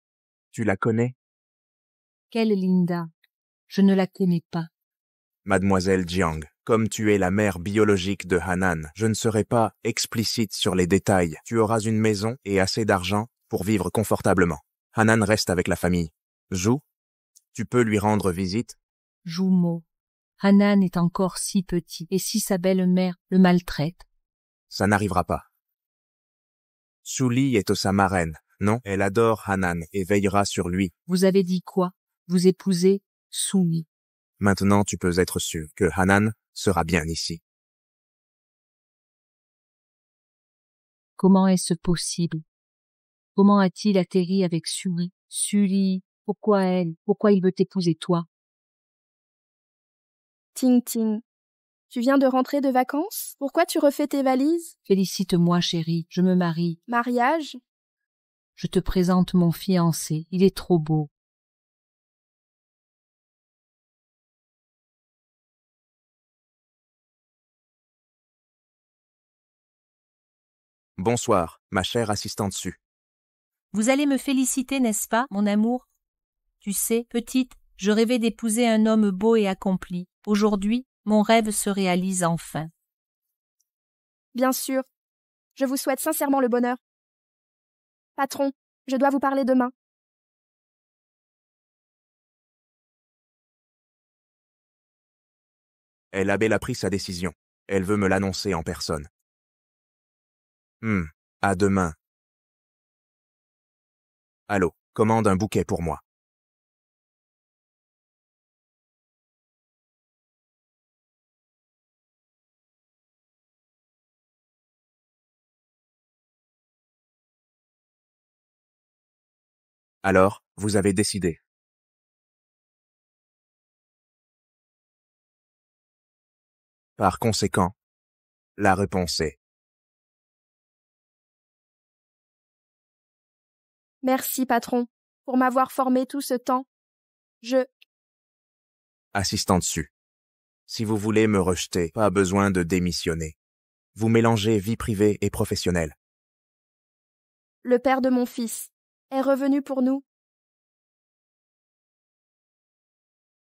tu la connais? Quelle Linda? Je ne la connais pas. Mademoiselle Jiang, comme tu es la mère biologique de Hanan, je ne serai pas explicite sur les détails. Tu auras une maison et assez d'argent pour vivre confortablement. Hanan reste avec la famille. Zhu, Tu peux lui rendre visite? Jumeau. Hanan est encore si petit, et si sa belle-mère le maltraite. Ça n'arrivera pas. Suli est sa marraine, non? Elle adore Hanan et veillera sur lui. Vous avez dit quoi? Vous épousez Suli. Maintenant tu peux être sûr que Hanan sera bien ici. Comment est-ce possible? Comment a-t-il atterri avec Suli? Suli, pourquoi elle? Pourquoi il veut t'épouser toi? Ting Ting. Tu viens de rentrer de vacances? Pourquoi tu refais tes valises? Félicite-moi, chérie, je me marie. Mariage? Je te présente mon fiancé, il est trop beau. Bonsoir, ma chère assistante Su. Vous allez me féliciter, n'est-ce pas, mon amour? Tu sais, petite, je rêvais d'épouser un homme beau et accompli. Aujourd'hui, mon rêve se réalise enfin. Bien sûr. Je vous souhaite sincèrement le bonheur. Patron, je dois vous parler demain. Elle a pris sa décision. Elle veut me l'annoncer en personne. À demain. Allô, commande un bouquet pour moi. Alors, vous avez décidé. Par conséquent, la réponse est Merci, patron, pour m'avoir formé tout ce temps. assistante Su. Si vous voulez me rejeter, pas besoin de démissionner. Vous mélangez vie privée et professionnelle. Le père de mon fils est revenu pour nous.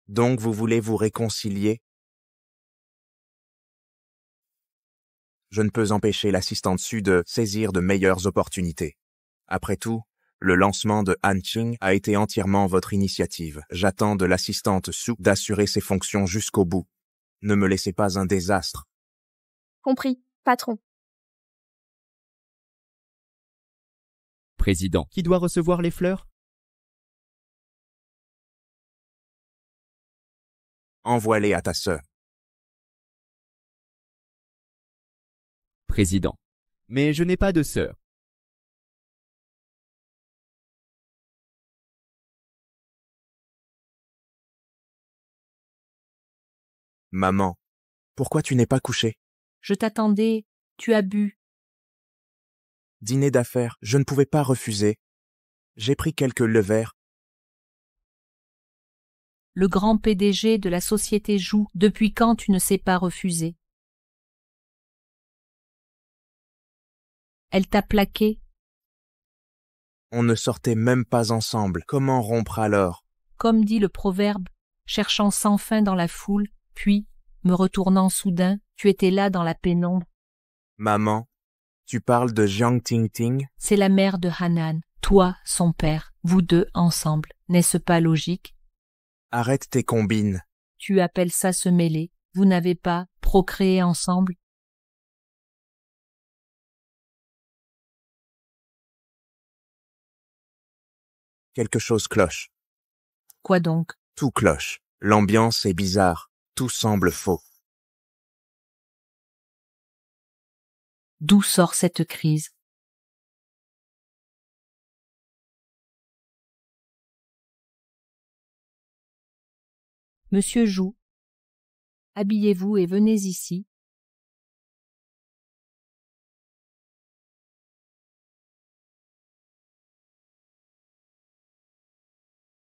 Donc vous voulez vous réconcilier? Je ne peux empêcher l'assistante Su de saisir de meilleures opportunités. Après tout, le lancement de Han Qing a été entièrement votre initiative. J'attends de l'assistante Su d'assurer ses fonctions jusqu'au bout. Ne me laissez pas un désastre. Compris, patron. Président, qui doit recevoir les fleurs? Envoie-les à ta sœur. Président. Mais je n'ai pas de sœur. Maman, pourquoi tu n'es pas couchée? Je t'attendais, tu as bu. Dîner d'affaires, je ne pouvais pas refuser. J'ai pris quelques levers. Le grand PDG de la société joue. Depuis quand tu ne sais pas refuser? Elle t'a plaqué. On ne sortait même pas ensemble. Comment rompre alors? Comme dit le proverbe, cherchant sans fin dans la foule, puis, me retournant soudain, tu étais là dans la pénombre. Maman, tu parles de Jiang Ting-Ting? C'est la mère de Hanan, toi, son père, vous deux ensemble. N'est-ce pas logique? Arrête tes combines. Tu appelles ça se mêler? Vous n'avez pas procréé ensemble? Quelque chose cloche. Quoi donc? Tout cloche. L'ambiance est bizarre. Tout semble faux. D'où sort cette crise? Monsieur Jou, habillez-vous et venez ici.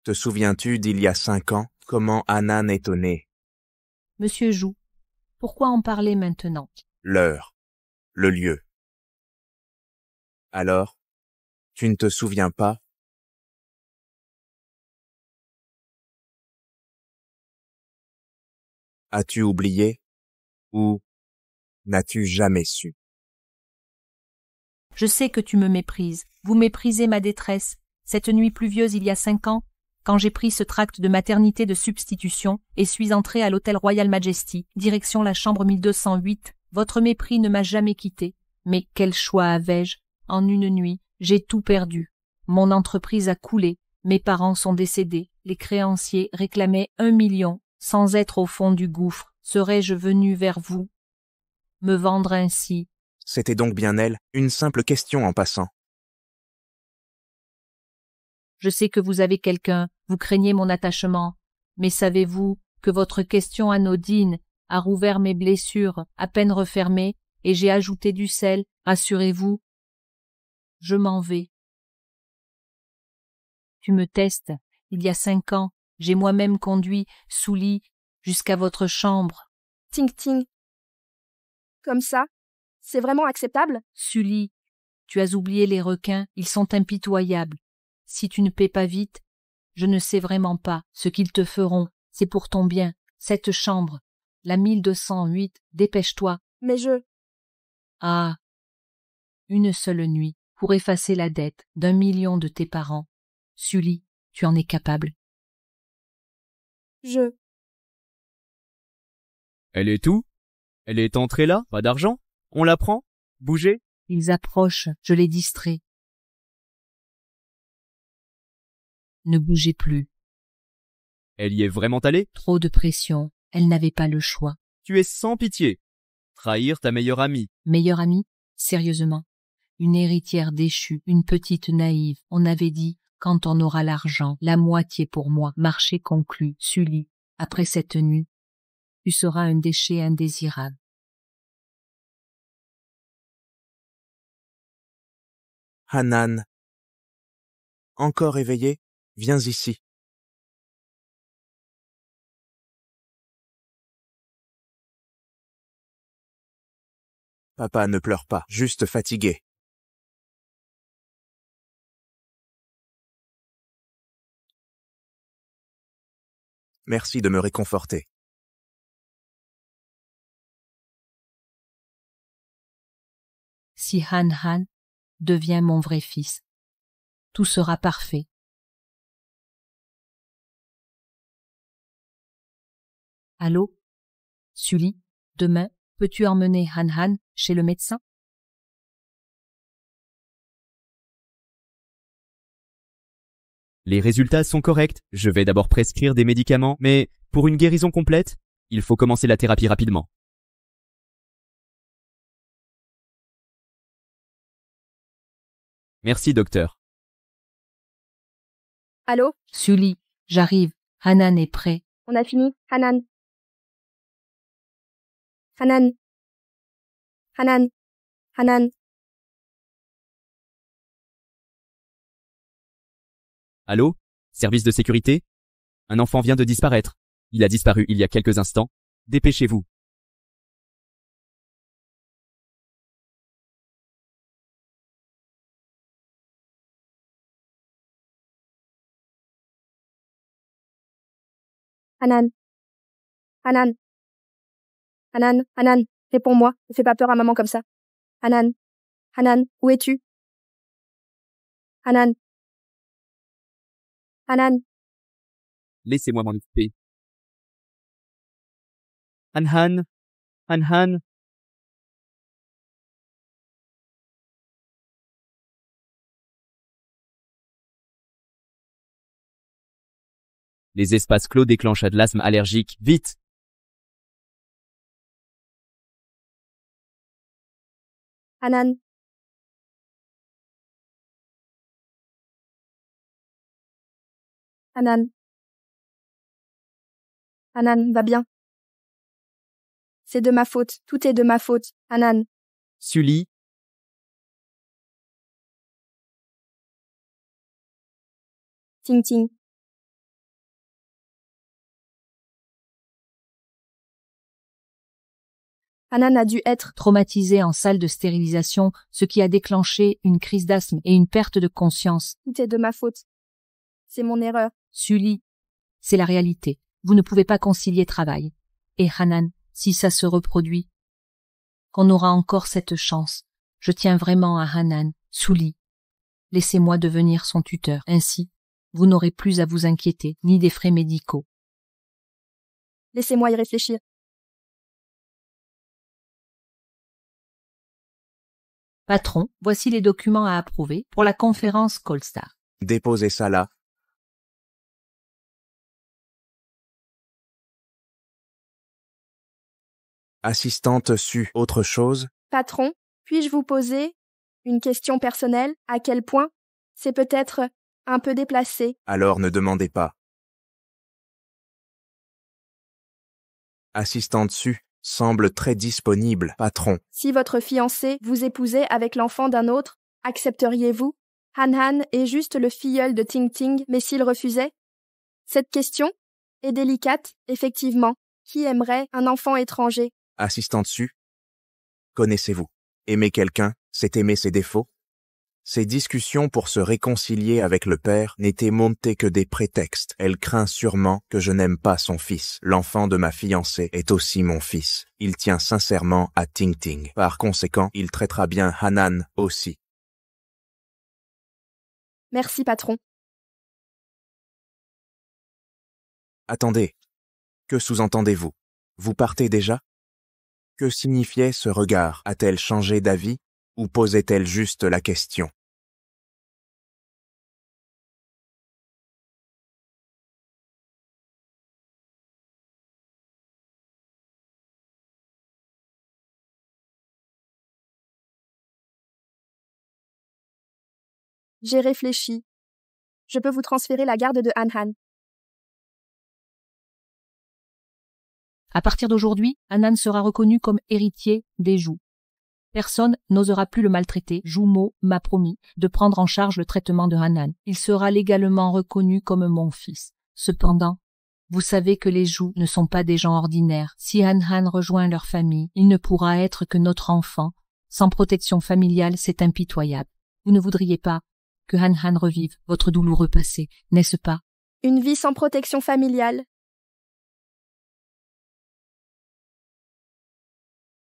Te souviens-tu d'il y a 5 ans, comment Hanan est née? Monsieur Jou, pourquoi en parler maintenant? L'heure. Le lieu. Alors, tu ne te souviens pas? As-tu oublié? Ou n'as-tu jamais su? Je sais que tu me méprises. Vous méprisez ma détresse. Cette nuit pluvieuse il y a 5 ans, quand j'ai pris ce tract de maternité de substitution et suis entré à l'hôtel Royal Majesty, direction la chambre 1208, votre mépris ne m'a jamais quitté. Mais quel choix avais-je? En une nuit, j'ai tout perdu. Mon entreprise a coulé, mes parents sont décédés, les créanciers réclamaient 1 million. Sans être au fond du gouffre, serais-je venu vers vous? Me vendre ainsi? C'était donc bien elle, une simple question en passant. Je sais que vous avez quelqu'un, vous craignez mon attachement, mais savez-vous que votre question anodine a rouvert mes blessures à peine refermées et j'ai ajouté du sel, rassurez-vous. Je m'en vais. Tu me testes. Il y a 5 ans, j'ai moi-même conduit Sully jusqu'à votre chambre. Ting ting. Comme ça? C'est vraiment acceptable? Sully, tu as oublié les requins, ils sont impitoyables. Si tu ne paies pas vite, je ne sais vraiment pas ce qu'ils te feront. C'est pour ton bien. Cette chambre, la 1208, dépêche-toi. Mais je... Ah, une seule nuit pour effacer la dette d'1 million de tes parents. Sully, tu en es capable. Elle est où? Elle est entrée là? Pas d'argent? On la prend? Bougez? Ils approchent, je les distrais. Ne bougez plus. Elle y est vraiment allée? Trop de pression, elle n'avait pas le choix. Tu es sans pitié. Trahir ta meilleure amie. Meilleure amie? Sérieusement. Une héritière déchue, une petite naïve. On avait dit, quand on aura l'argent, la moitié pour moi. Marché conclu. Sully, après cette nuit, tu seras un déchet indésirable. Hanan. Encore éveillé? Viens ici. Papa ne pleure pas, juste fatigué. Merci de me réconforter. Si Han devient mon vrai fils, tout sera parfait. Allô? Sully, demain, peux-tu emmener Han chez le médecin? Les résultats sont corrects. Je vais d'abord prescrire des médicaments, mais pour une guérison complète, il faut commencer la thérapie rapidement. Merci, docteur. Allô? Sully, j'arrive. Hanan est prêt. On a fini? Hanan. Hanan. Hanan. Hanan. Allô? Service de sécurité? Un enfant vient de disparaître. Il a disparu il y a quelques instants. Dépêchez-vous. Hanan. Hanan. Hanan. Hanan. Réponds-moi. Ne fais pas peur à maman comme ça. Hanan. Hanan. Où es-tu? Hanan. Hanan. Laissez-moi m'en occuper. Han. Les espaces clos déclenchent de l'asthme allergique. Vite! Hanan. Hanan. Hanan, va bien. C'est de ma faute. Tout est de ma faute. Hanan. Sully, Ting ting. Hanan a dû être Traumatisé en salle de stérilisation, ce qui a déclenché une crise d'asthme et une perte de conscience. Tout est de ma faute. C'est mon erreur. Sully, c'est la réalité. Vous ne pouvez pas concilier travail. Et Hanan, si ça se reproduit, qu'on aura encore cette chance. Je tiens vraiment à Hanan. Sully, laissez-moi devenir son tuteur. Ainsi, Vous n'aurez plus à vous inquiéter, ni des frais médicaux. Laissez-moi y réfléchir. Patron, voici les documents à approuver pour la conférence Colstar. Déposez ça là. Assistante Su, autre chose? Patron, puis-je vous poser une question personnelle? À quel point? C'est peut-être un peu déplacé. Alors ne demandez pas. Assistante Su, semble très disponible, patron. Si votre fiancé vous épousait avec l'enfant d'un autre, accepteriez-vous? Han Han est juste le filleul de Ting Ting, mais s'il refusait? Cette question est délicate, effectivement. Qui aimerait un enfant étranger? Assistante Su, connaissez-vous? Aimer quelqu'un, c'est aimer ses défauts? Ces discussions pour se réconcilier avec le père n'étaient montées que des prétextes. Elle craint sûrement que je n'aime pas son fils. L'enfant de ma fiancée est aussi mon fils. Il tient sincèrement à Ting Ting. Par conséquent, il traitera bien Hanan aussi. Merci, patron. Attendez. Que sous-entendez-vous? Vous partez déjà? Que signifiait ce regard? A-t-elle changé d'avis? Ou posait-elle juste la question? J'ai réfléchi. Je peux vous transférer la garde de Han Han. À partir d'aujourd'hui, Hanan sera reconnu comme héritier des Zhou. Personne n'osera plus le maltraiter. Zhou Mo m'a promis de prendre en charge le traitement de Hanan. Il sera légalement reconnu comme mon fils. Cependant, vous savez que les Zhou ne sont pas des gens ordinaires. Si Han Han rejoint leur famille, il ne pourra être que notre enfant. Sans protection familiale, c'est impitoyable. Vous ne voudriez pas que Han Han revive votre douloureux passé, n'est-ce pas? Une vie sans protection familiale.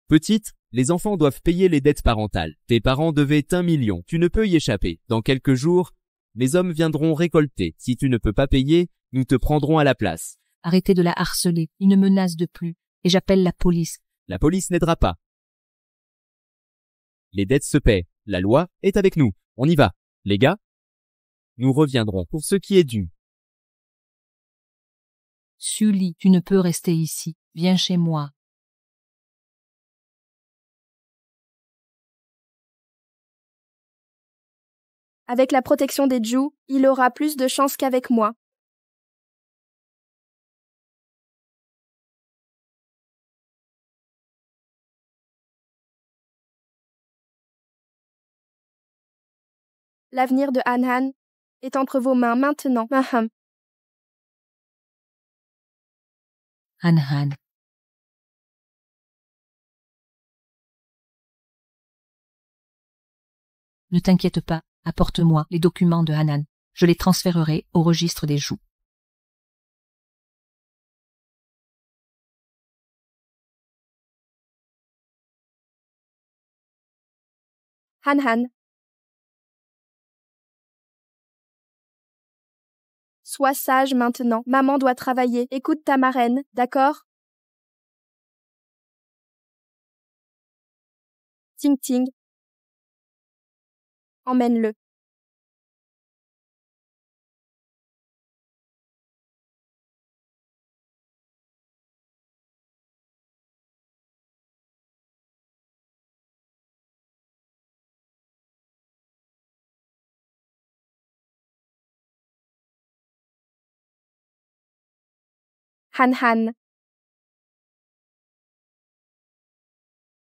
Petite, les enfants doivent payer les dettes parentales. Tes parents devaient 1 million. Tu ne peux y échapper. Dans quelques jours, les hommes viendront récolter. Si tu ne peux pas payer, nous te prendrons à la place. Arrêtez de la harceler. Il ne menace de plus. Et j'appelle la police. La police n'aidera pas. Les dettes se paient. La loi est avec nous. On y va. Les gars, nous reviendrons pour ce qui est dû. Sully, tu ne peux rester ici. Viens chez moi. Avec la protection des Zhou, il aura plus de chance qu'avec moi. L'avenir de Han Han est entre vos mains maintenant. Ahem. Han Han. Ne t'inquiète pas, apporte-moi les documents de Hanan. Je les transférerai au registre des Zhou. Han Han. Sois sage maintenant. Maman doit travailler. Écoute ta marraine, d'accord? Ting Ting. Emmène-le. Han Han.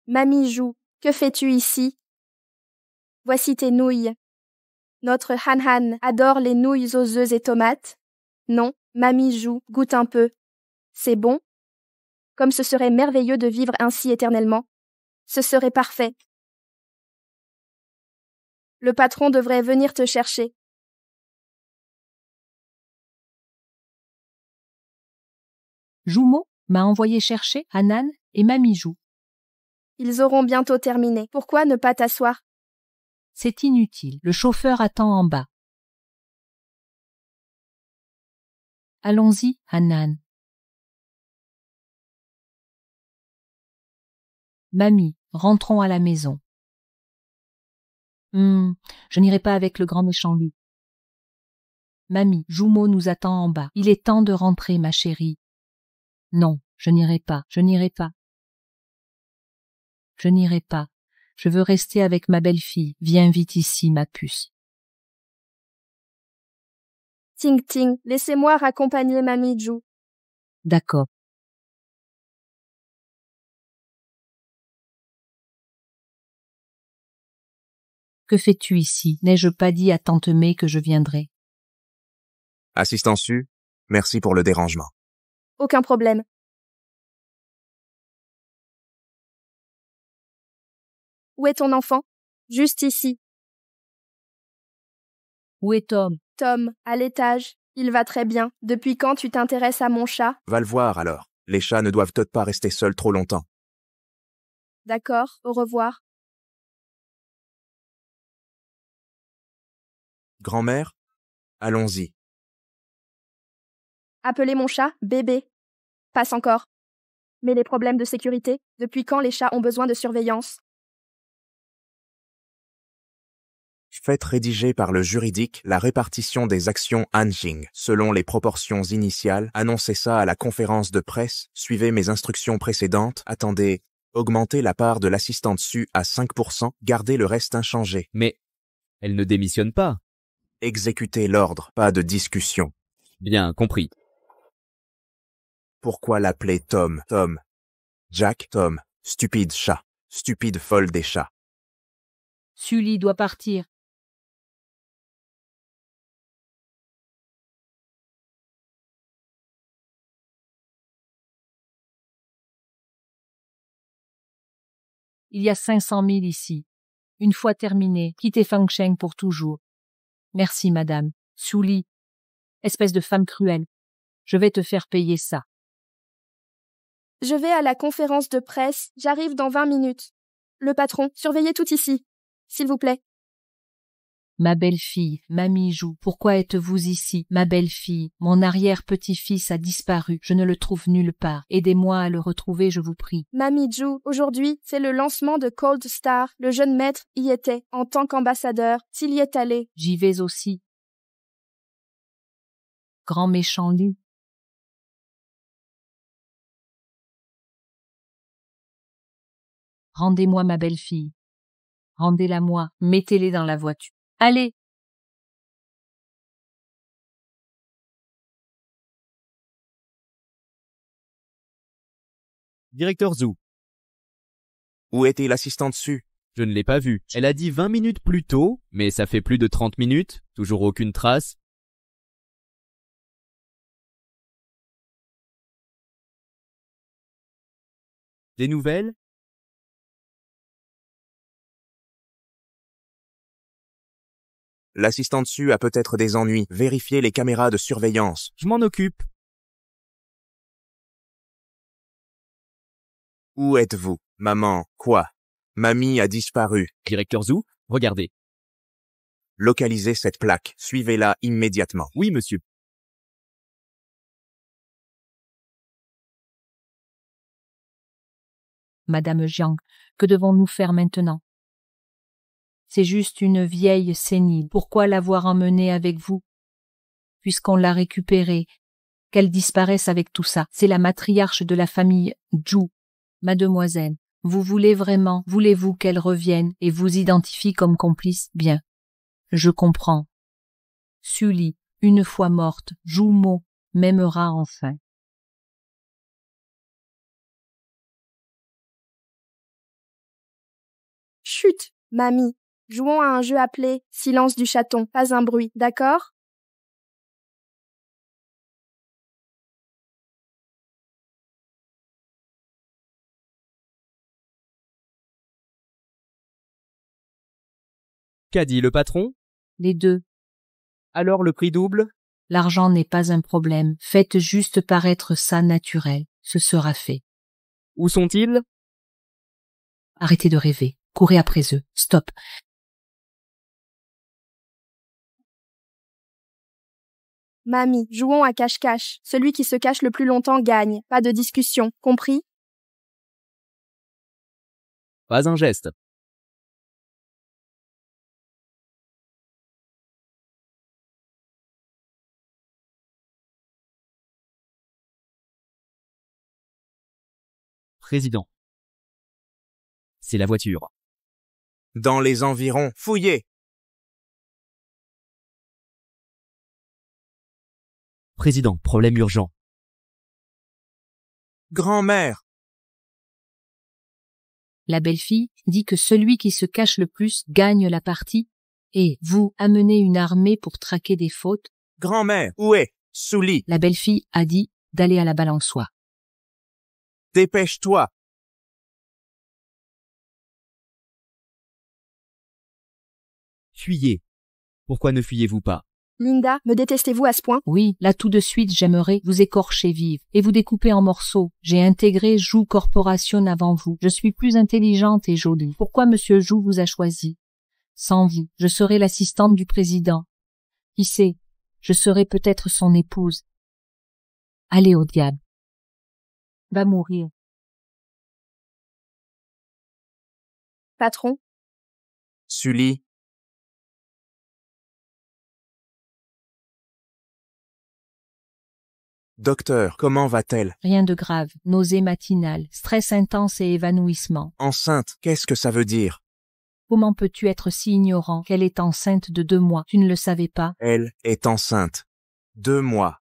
Mamie Zhou, que fais-tu ici? Voici tes nouilles. Notre Han Han adore les nouilles aux œufs et tomates. Non, Mamie Zhou, goûte un peu. C'est bon? Comme ce serait merveilleux de vivre ainsi éternellement. Ce serait parfait. Le patron devrait venir te chercher. Zhou Mo m'a envoyé chercher Hanan et Mamie Zhou. Ils auront bientôt terminé. Pourquoi ne pas t'asseoir? C'est inutile. Le chauffeur attend en bas. Allons-y, Han-Han. Mamie, rentrons à la maison. Je n'irai pas avec le grand méchant loup. Mamie, Jumeau nous attend en bas. Il est temps de rentrer, ma chérie. Non, je n'irai pas, je n'irai pas. Je n'irai pas. Je veux rester avec ma belle-fille. Viens vite ici, ma puce. Ting Ting, laissez-moi raccompagner Mamie Ju. D'accord. Que fais-tu ici? N'ai-je pas dit à tante May que je viendrais? Assistant Su, merci pour le dérangement. Aucun problème. Où est ton enfant? Juste ici. Où est Tom? Tom, à l'étage. Il va très bien. Depuis quand tu t'intéresses à mon chat? Va le voir alors. Les chats ne doivent pas rester seuls trop longtemps. D'accord, au revoir. Grand-mère, allons-y. Appelez mon chat bébé. Passe encore. Mais les problèmes de sécurité, depuis quand les chats ont besoin de surveillance? Faites rédiger par le juridique la répartition des actions Hanjing selon les proportions initiales. Annoncez ça à la conférence de presse. Suivez mes instructions précédentes. Attendez. Augmentez la part de l'assistante Su à 5%. Gardez le reste inchangé. Mais elle ne démissionne pas. Exécutez l'ordre. Pas de discussion. Bien compris. Pourquoi l'appeler Tom? Tom. Jack, Tom. Stupide chat. Stupide folle des chats. Sully doit partir. Il y a 500 000 ici. Une fois terminé, quittez Fangsheng pour toujours. Merci, madame. Sully, espèce de femme cruelle. Je vais te faire payer ça. Je vais à la conférence de presse. J'arrive dans 20 minutes. Le patron, surveillez tout ici. S'il vous plaît. Ma belle-fille, Mamie Ju, pourquoi êtes-vous ici? Ma belle-fille, mon arrière-petit-fils a disparu. Je ne le trouve nulle part. Aidez-moi à le retrouver, je vous prie. Mamie Ju, aujourd'hui, c'est le lancement de Cold Star. Le jeune maître y était, en tant qu'ambassadeur. S'il y est allé. J'y vais aussi. Grand méchant loup. Rendez-moi ma belle-fille. Rendez-la moi. Mettez-les dans la voiture. Allez! Directeur Zhu, Où était l'assistante Su? je ne l'ai pas vue. Elle a dit 20 minutes plus tôt, mais ça fait plus de 30 minutes. Toujours aucune trace. Des nouvelles? L'assistante Su a peut-être des ennuis. Vérifiez les caméras de surveillance. Je m'en occupe. Où êtes-vous? Maman, quoi? Mamie a disparu. Directeur Zhu, regardez. Localisez cette plaque. Suivez-la immédiatement. Oui, monsieur. Madame Jiang, que devons-nous faire maintenant? C'est juste une vieille sénile. Pourquoi l'avoir emmenée avec vous? Puisqu'on l'a récupérée, qu'elle disparaisse avec tout ça. C'est la matriarche de la famille Ju. Mademoiselle, vous voulez-vous qu'elle revienne et vous identifie comme complice? Bien. Je comprends. Sully, une fois morte, Jumeau m'aimera enfin. Chut, mamie. Jouons à un jeu appelé Silence du chaton. Pas un bruit, d'accord? Qu'a dit le patron? Les deux. Alors le prix double? L'argent n'est pas un problème. Faites juste paraître ça naturel. Ce sera fait. Où sont-ils? Arrêtez de rêver. Courez après eux. Stop. Mamie, jouons à cache-cache. Celui qui se cache le plus longtemps gagne. Pas de discussion, compris? Pas un geste. Président. C'est la voiture. Dans les environs, fouillez. Président, problème urgent. Grand-mère, La belle-fille dit que celui qui se cache le plus gagne la partie, et vous amenez une armée pour traquer des fautes. grand-mère, où est Souli? La belle-fille a dit d'aller à la balançoire. Dépêche-toi. Fuyez. Pourquoi ne fuyez-vous pas? Linda, me détestez-vous à ce point? Oui, là tout de suite j'aimerais vous écorcher vive et vous découper en morceaux. J'ai intégré Joux Corporation avant vous. Je suis plus intelligente et jolie. Pourquoi Monsieur Joux vous a choisi? Sans vous, je serai l'assistante du président. Qui sait, je serai peut-être son épouse. Allez au diable. Va mourir. Patron, Sully, docteur, comment va-t-elle? Rien de grave. Nausées matinales, stress intense et évanouissement. Enceinte, qu'est-ce que ça veut dire? Comment peux-tu être si ignorant qu'elle est enceinte de 2 mois? Tu ne le savais pas? Elle est enceinte. 2 mois.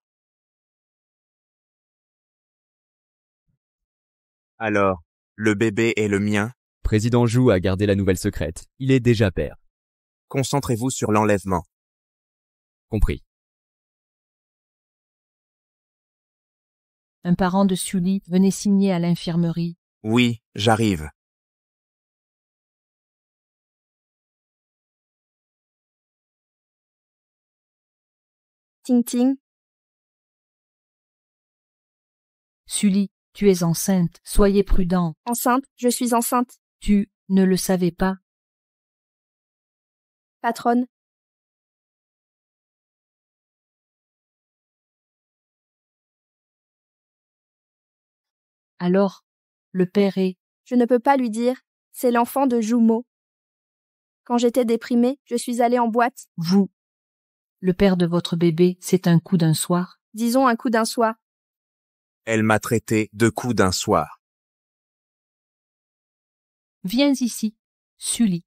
Alors, le bébé est le mien? Président Joux a gardé la nouvelle secrète. Il est déjà père. Concentrez-vous sur l'enlèvement. Compris. Un parent de Sully venait signer à l'infirmerie. Oui, j'arrive. Ting Ting, Sully, tu es enceinte. Soyez prudent. enceinte, je suis enceinte. Tu ne le savais pas? Patronne, Alors, le père est... je ne peux pas lui dire, c'est l'enfant de Jumeau. Quand j'étais déprimée, je suis allée en boîte, Vous. Le père de votre bébé, c'est un coup d'un soir. disons un coup d'un soir. Elle m'a traité de coups d'un soir. Viens ici, Sully.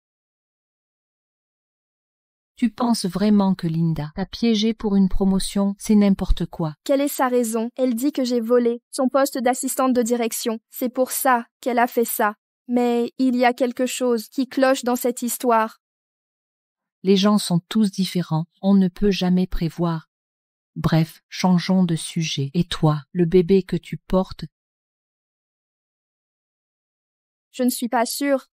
Tu penses vraiment que Linda t'a piégé pour une promotion? C'est n'importe quoi. Quelle est sa raison? Elle dit que j'ai volé son poste d'assistante de direction. C'est pour ça qu'elle a fait ça. Mais il y a quelque chose qui cloche dans cette histoire. Les gens sont tous différents. On ne peut jamais prévoir. Bref, changeons de sujet. Et toi, le bébé que tu portes, Je ne suis pas sûre.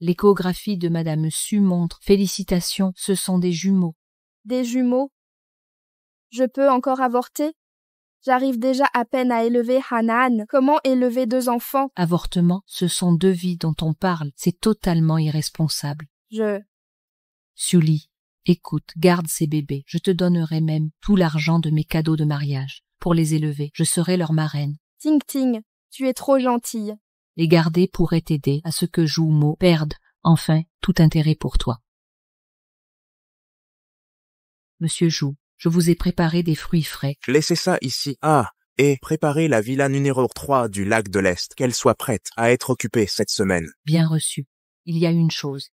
l'échographie de Madame Su montre. Félicitations, ce sont des jumeaux. Des jumeaux? Je peux encore avorter? J'arrive déjà à peine à élever Hanan. Comment élever 2 enfants? Avortement, ce sont 2 vies dont on parle. C'est totalement irresponsable. Sully, écoute, garde ces bébés. Je te donnerai même tout l'argent de mes cadeaux de mariage. Pour les élever, je serai leur marraine. Ting Ting, tu es trop gentille. Les garder pourrait t'aider à ce que Jumeau perde, enfin, tout intérêt pour toi. Monsieur Joux, je vous ai préparé des fruits frais. Laissez ça ici. Ah, et préparez la villa numéro 3 du lac de l'Est, qu'elle soit prête à être occupée cette semaine. Bien reçu. Il y a une chose.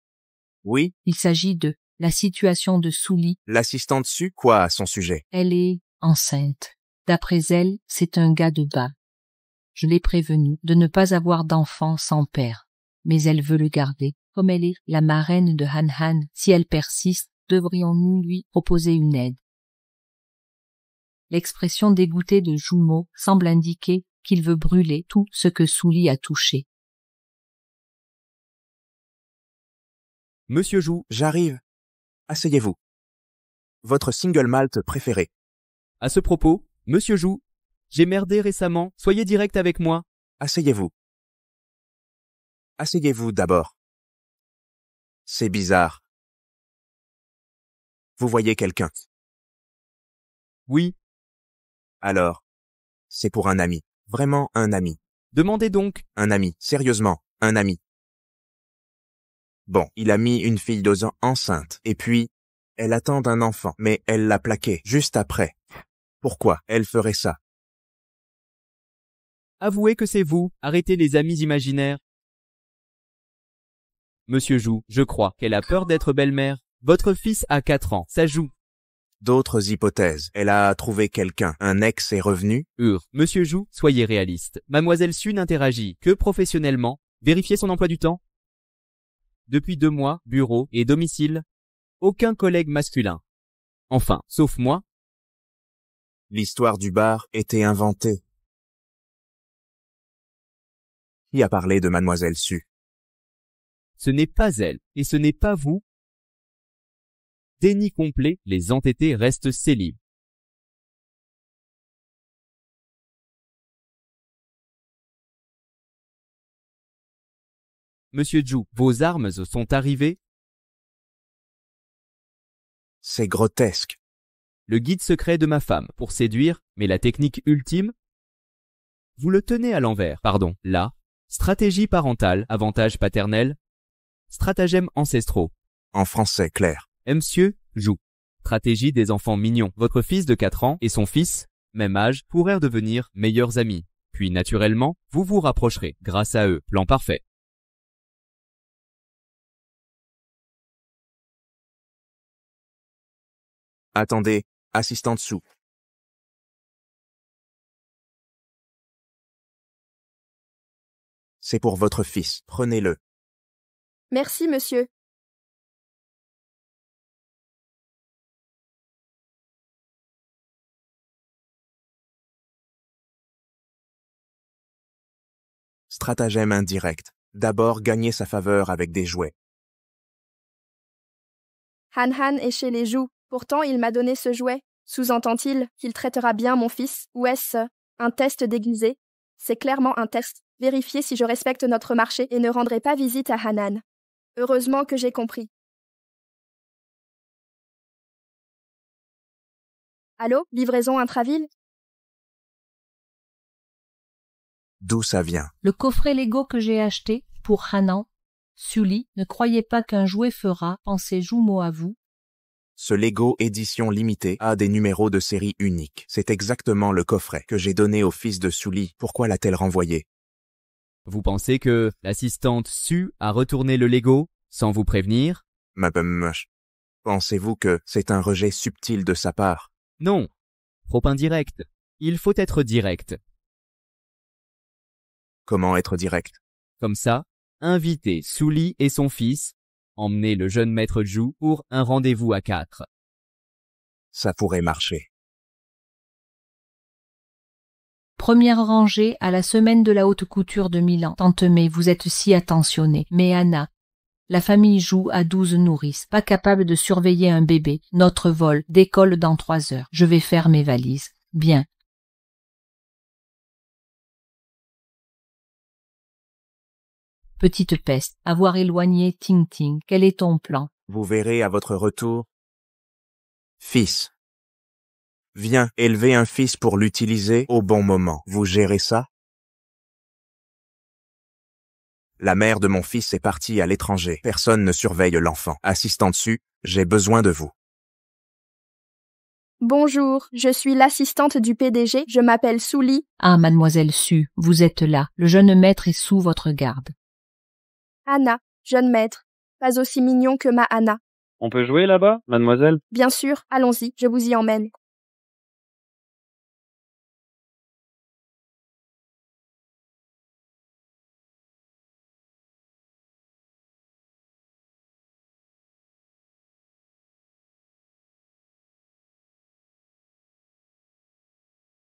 Oui, Il s'agit de la situation de Sully. l'assistante Su, quoi à son sujet? Elle est enceinte. D'après elle, c'est un gars de bas. Je l'ai prévenue de ne pas avoir d'enfant sans père. Mais elle veut le garder. Comme elle est la marraine de Han Han, si elle persiste, devrions-nous lui proposer une aide? L'expression dégoûtée de Jumeau semble indiquer qu'il veut brûler tout ce que Sully a touché. Monsieur Joux, J'arrive. Asseyez-vous. Votre single malt préféré. à ce propos, Monsieur Joux, j'ai merdé récemment. Soyez direct avec moi. Asseyez-vous. Asseyez-vous d'abord. C'est bizarre. Vous voyez quelqu'un. Oui, Alors, c'est pour un ami. Vraiment un ami. demandez donc. Un ami. Sérieusement, un ami. Bon, il a mis une fille d'2 ans enceinte. Et puis, elle attend un enfant. Mais elle l'a plaqué juste après. Pourquoi elle ferait ça? Avouez que c'est vous. Arrêtez les amis imaginaires. Monsieur Jou, je crois qu'elle a peur d'être belle-mère. Votre fils a 4 ans, ça joue. D'autres hypothèses. Elle a trouvé quelqu'un. Un ex est revenu. Monsieur Jou, soyez réaliste. Mademoiselle Su n'interagit que professionnellement. Vérifiez son emploi du temps. Depuis 2 mois, bureau et domicile. Aucun collègue masculin. Enfin, sauf moi. L'histoire du bar était inventée. Qui a parlé de Mademoiselle Su? Ce n'est pas elle, et ce n'est pas vous. Déni complet, les entêtés restent célibes. Monsieur Jou, vos armes sont arrivées. C'est grotesque. Le guide secret de ma femme pour séduire, mais la technique ultime. Vous le tenez à l'envers, pardon, là. Stratégie parentale, avantage paternel. Stratagèmes ancestraux. En français clair. Monsieur Jou. Stratégie des enfants mignons. Votre fils de 4 ans et son fils, même âge, pourraient devenir meilleurs amis. Puis naturellement, vous vous rapprocherez grâce à eux. Plan parfait. Attendez, assistante Su. C'est pour votre fils. Prenez-le. Merci, monsieur. Stratagème indirect. D'abord gagner sa faveur avec des jouets. Han Han est chez les Jou. Pourtant, il m'a donné ce jouet. Sous-entend-il qu'il traitera bien mon fils? Ou est-ce un test déguisé? C'est clairement un test. Vérifier si je respecte notre marché et ne rendrai pas visite à Hanan. Heureusement que j'ai compris. Allô, livraison intraville? D'où ça vient? Le coffret Lego que j'ai acheté pour Hanan, Sully, ne croyez pas qu'un jouet fera penser Jumeau à vous. Ce Lego édition limitée a des numéros de série uniques. C'est exactement le coffret que j'ai donné au fils de Sully. Pourquoi l'a-t-elle renvoyé? Vous pensez que l'assistante Su a retourné le Lego sans vous prévenir? Pensez-vous que c'est un rejet subtil de sa part? Non. Trop indirect. Il faut être direct. Comment être direct? Comme ça, invitez Sully et son fils, emmenez le jeune maître Jou pour un rendez-vous à 4. Ça pourrait marcher. Première rangée à la semaine de la haute couture de Milan. Tante May, vous êtes si attentionnée. Mais Anna, la famille Jou a 12 nourrices, pas capable de surveiller un bébé. Notre vol décolle dans 3 heures. Je vais faire mes valises. Bien. Petite peste, avoir éloigné Ting Ting. Quel est ton plan? Vous verrez à votre retour. Fils. Viens élever un fils pour l'utiliser au bon moment. Vous gérez ça? La mère de mon fils est partie à l'étranger. Personne ne surveille l'enfant. Assistante Su, j'ai besoin de vous. Bonjour, je suis l'assistante du PDG, je m'appelle Sully. Ah, mademoiselle Su, vous êtes là. Le jeune maître est sous votre garde. Anna, jeune maître. Pas aussi mignon que ma Anna. On peut jouer là-bas, mademoiselle? Bien sûr, allons-y, je vous y emmène.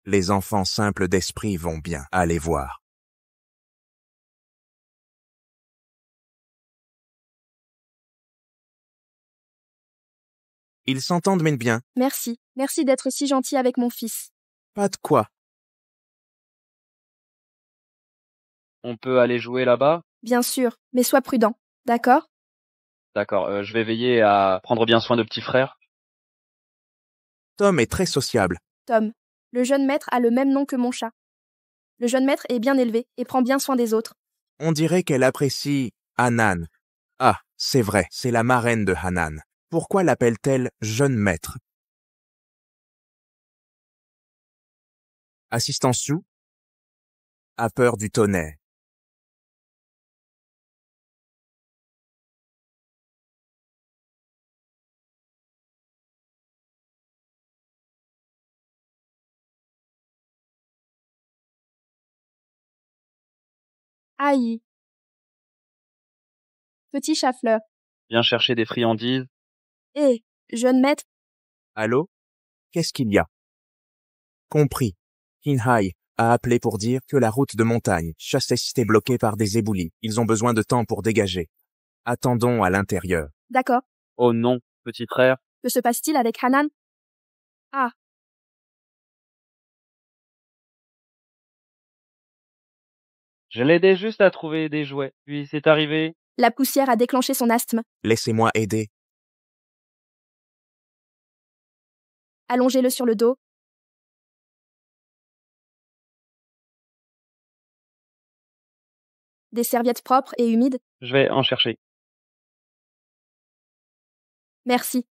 Les enfants simples d'esprit vont bien. Allez voir. Ils s'entendent même bien. Merci, merci d'être si gentil avec mon fils. Pas de quoi. On peut aller jouer là-bas? Bien sûr, mais sois prudent, d'accord? D'accord, je vais veiller à prendre bien soin de petit frère. Tom est très sociable. Tom. Le jeune maître a le même nom que mon chat. Le jeune maître est bien élevé et prend bien soin des autres. On dirait qu'elle apprécie Hanan. Ah, c'est vrai, c'est la marraine de Hanan. Pourquoi l'appelle-t-elle jeune maître? Assistant Sue a peur du tonnerre. Aïe. Petit chat-fleur. Viens chercher des friandises. Hé, jeune maître, Allô? Qu'est-ce qu'il y a? Compris. Hinhai a appelé pour dire que la route de montagne chassée est bloquée par des éboulis. Ils ont besoin de temps pour dégager. Attendons à l'intérieur. d'accord. Oh non, petit frère. Que se passe-t-il avec Hanan? Ah, Je l'aidais juste à trouver des jouets. Puis c'est arrivé. la poussière a déclenché son asthme. Laissez-moi aider. Allongez-le sur le dos. Des serviettes propres et humides. Je vais en chercher. Merci.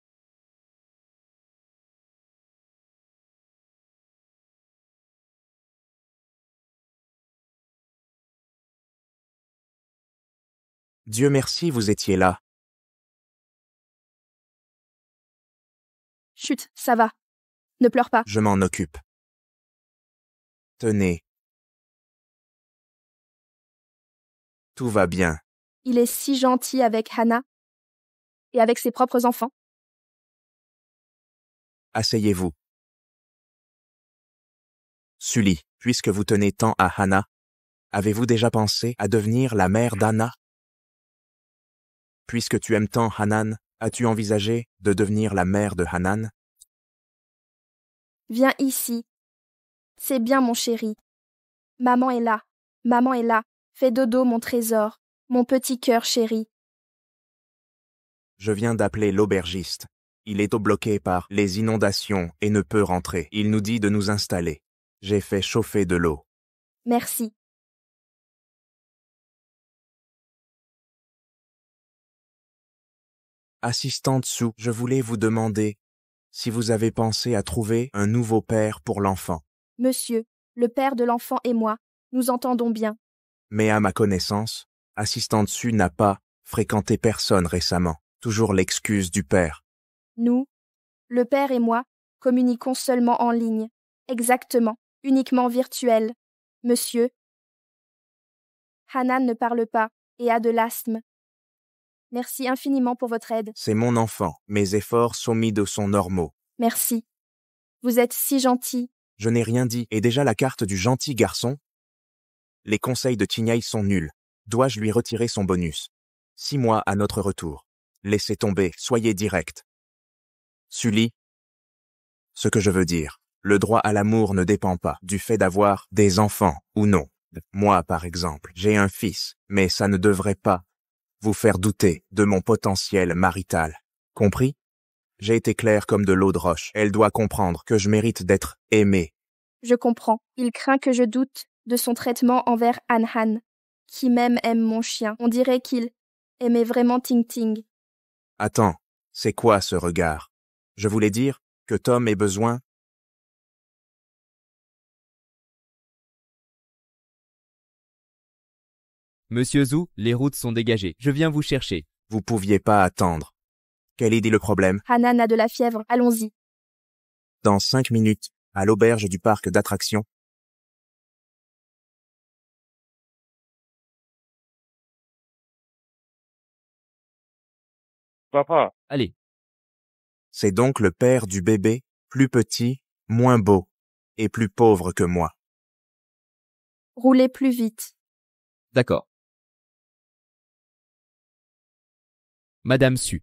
Dieu merci, vous étiez là. Chut, ça va. Ne pleure pas. Je m'en occupe. Tenez. Tout va bien. Il est si gentil avec Hannah et avec ses propres enfants. Asseyez-vous. Sully, puisque vous tenez tant à Hannah, avez-vous déjà pensé à devenir la mère d'Anna? Puisque tu aimes tant Hanan, as-tu envisagé de devenir la mère de Hanan? Viens ici. C'est bien, mon chéri. Maman est là. Maman est là. Fais dodo, mon trésor. Mon petit cœur chéri. Je viens d'appeler l'aubergiste. Il est bloqué par les inondations et ne peut rentrer. Il nous dit de nous installer. J'ai fait chauffer de l'eau. Merci. Assistante Sue, je voulais vous demander si vous avez pensé à trouver un nouveau père pour l'enfant. Monsieur, le père de l'enfant et moi, nous entendons bien. Mais à ma connaissance, Assistante Sue n'a pas fréquenté personne récemment. Toujours l'excuse du père. Nous, le père et moi, communiquons seulement en ligne. Exactement, uniquement virtuel. Monsieur. Hanan ne parle pas et a de l'asthme. Merci infiniment pour votre aide. C'est mon enfant. Mes efforts sommés sont normaux. Merci. Vous êtes si gentil. Je n'ai rien dit. Et déjà la carte du gentil garçon? Les conseils de Tignai sont nuls. Dois-je lui retirer son bonus? 6 mois à notre retour. Laissez tomber, soyez direct. Sully. Ce que je veux dire, le droit à l'amour ne dépend pas du fait d'avoir des enfants ou non. Moi, par exemple, j'ai un fils, mais ça ne devrait pas vous faire douter de mon potentiel marital. Compris? J'ai été clair comme de l'eau de roche. Elle doit comprendre que je mérite d'être aimé. Je comprends. Il craint que je doute de son traitement envers Han, qui même aime mon chien. On dirait qu'il aimait vraiment Ting Ting. Attends, c'est quoi ce regard? Je voulais dire que Tom ait besoin. Monsieur Zhu, les routes sont dégagées. Je viens vous chercher. Vous pouviez pas attendre. Quel est le problème? Hanan a de la fièvre, allons-y. Dans 5 minutes, à l'auberge du parc d'attractions. Papa. Allez, C'est donc le père du bébé, plus petit, moins beau, et plus pauvre que moi. Roulez plus vite. d'accord. Madame Sue.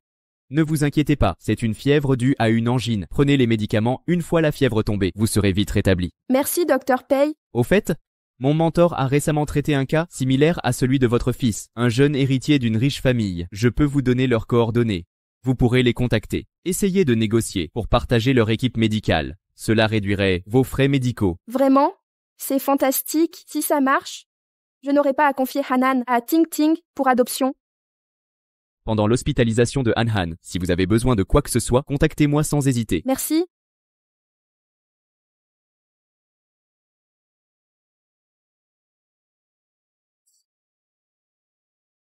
Ne vous inquiétez pas, c'est une fièvre due à une angine. Prenez les médicaments une fois la fièvre tombée. Vous serez vite rétabli. Merci, Dr. Pei. Au fait, mon mentor a récemment traité un cas similaire à celui de votre fils, un jeune héritier d'une riche famille. Je peux vous donner leurs coordonnées. Vous pourrez les contacter. Essayez de négocier pour partager leur équipe médicale. Cela réduirait vos frais médicaux. Vraiment? C'est fantastique. Si ça marche, je n'aurai pas à confier Hanan à Ting Ting pour adoption. Pendant l'hospitalisation de Han, si vous avez besoin de quoi que ce soit, contactez-moi sans hésiter. Merci.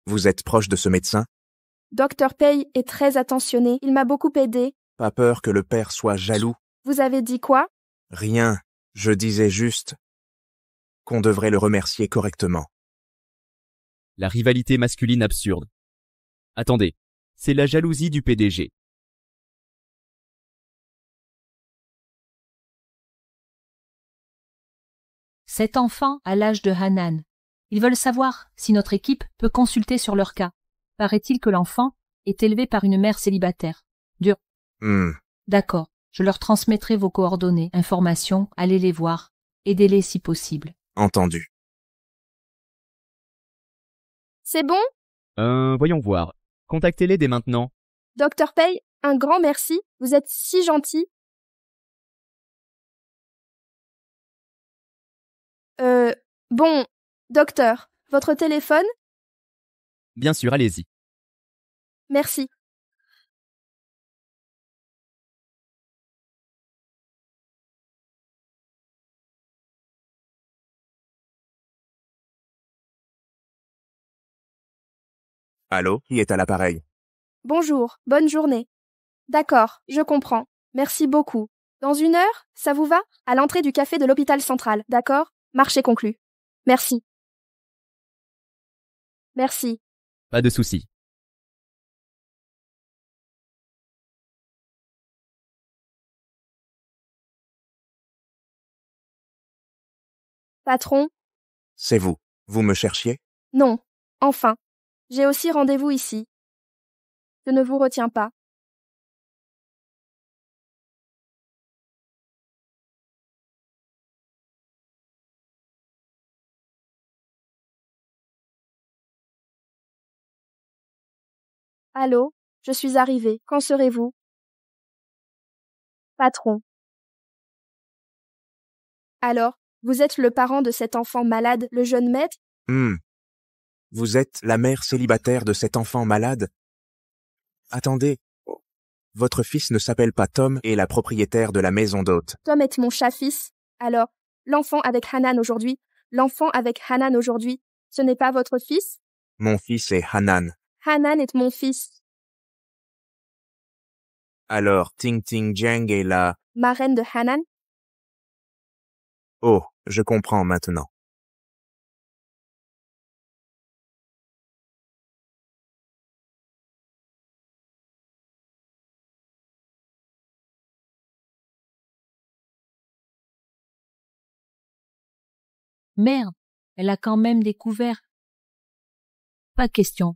Vous êtes proche de ce médecin? Dr. Pei est très attentionné. Il m'a beaucoup aidé. Pas peur que le père soit jaloux? Vous avez dit quoi? Rien. Je disais juste qu'on devrait le remercier correctement. La rivalité masculine absurde. Attendez, c'est la jalousie du PDG. Cet enfant a l'âge de Hanan. Ils veulent savoir si notre équipe peut consulter sur leur cas. Paraît-il que l'enfant est élevé par une mère célibataire. Dur. D'accord, je leur transmettrai vos coordonnées, informations, allez les voir. Aidez-les si possible. Entendu. C'est bon? Voyons voir. Contactez-les dès maintenant. Dr. Pei, un grand merci. Vous êtes si gentil. Bon, docteur, votre téléphone? Bien sûr, allez-y. Merci. Allô, qui est à l'appareil? Bonjour, bonne journée. D'accord, je comprends. Merci beaucoup. Dans 1 heure, ça vous va? À l'entrée du café de l'hôpital central, d'accord? Marché conclu. Merci. Merci. Pas de souci. Patron? C'est vous. Vous me cherchiez? Non. Enfin. J'ai aussi rendez-vous ici. Je ne vous retiens pas. Allô? Je suis arrivée. Quand serez-vous? Patron. Alors, vous êtes le parent de cet enfant malade, le jeune maître? Vous êtes la mère célibataire de cet enfant malade? Attendez. Votre fils ne s'appelle pas Tom et est la propriétaire de la maison d'hôte. Tom est mon chat-fils. Alors, l'enfant avec Hanan aujourd'hui, ce n'est pas votre fils? Mon fils est Hanan. Hanan est mon fils. Alors, Ting Ting Jiang est la... Marraine de Hanan? Oh, je comprends maintenant. Merde, elle a quand même découvert. Pas question.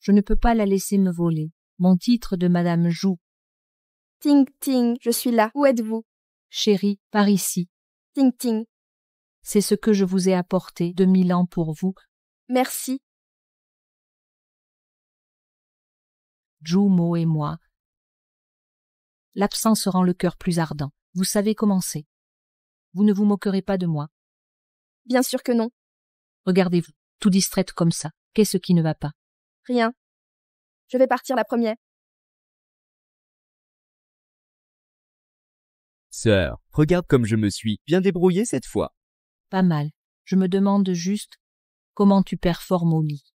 Je ne peux pas la laisser me voler. Mon titre de Madame Zhou. Ting Ting, je suis là. Où êtes-vous? Chérie, par ici. Ting Ting. C'est ce que je vous ai apporté, 2000 ans pour vous. Merci. Zhou Mo et moi. L'absence rend le cœur plus ardent. Vous savez comment c'est. Vous ne vous moquerez pas de moi. Bien sûr que non. Regardez-vous, tout distraite comme ça. Qu'est-ce qui ne va pas? Rien. Je vais partir la première. Sœur, regarde comme je me suis bien débrouillé cette fois. Pas mal. Je me demande juste comment tu performes au lit.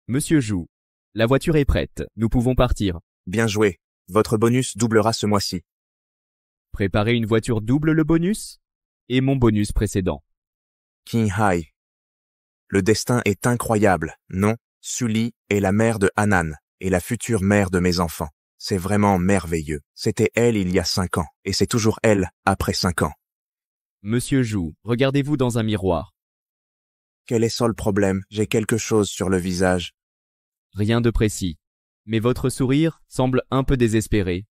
Monsieur Zhou, la voiture est prête. Nous pouvons partir. Bien joué. Votre bonus doublera ce mois-ci. Préparer une voiture double le bonus et mon bonus précédent. King Hai. Le destin est incroyable, non? Sully est la mère de Hanan et la future mère de mes enfants. C'est vraiment merveilleux. C'était elle il y a 5 ans et c'est toujours elle après 5 ans. Monsieur Zhou, regardez-vous dans un miroir. Quel est ça le problème? J'ai quelque chose sur le visage. Rien de précis. Mais votre sourire semble un peu désespéré.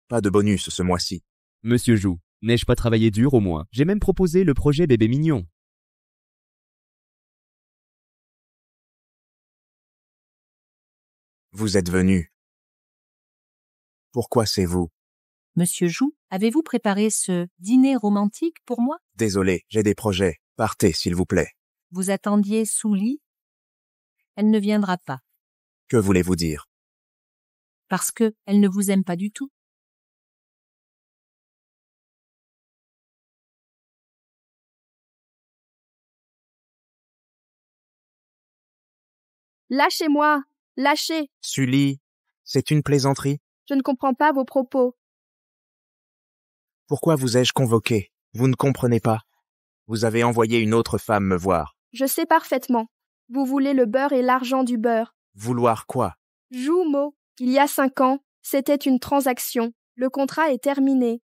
Pas de bonus ce mois-ci. Monsieur Zhou, n'ai-je pas travaillé dur au moins? J'ai même proposé le projet bébé mignon. Vous êtes venu. Pourquoi c'est vous? Monsieur Jou, avez-vous préparé ce dîner romantique pour moi? Désolé, j'ai des projets. Partez, s'il vous plaît. Vous attendiez sous lit? Elle ne viendra pas, Que voulez-vous dire? parce que elle ne vous aime pas du tout. Lâchez-moi! Lâchez! Sully, c'est une plaisanterie? Je ne comprends pas vos propos. Pourquoi vous ai-je convoqué? Vous ne comprenez pas. Vous avez envoyé une autre femme me voir. Je sais parfaitement. Vous voulez le beurre et l'argent du beurre. Vouloir quoi? Jumeau, il y a 5 ans, c'était une transaction. Le contrat est terminé.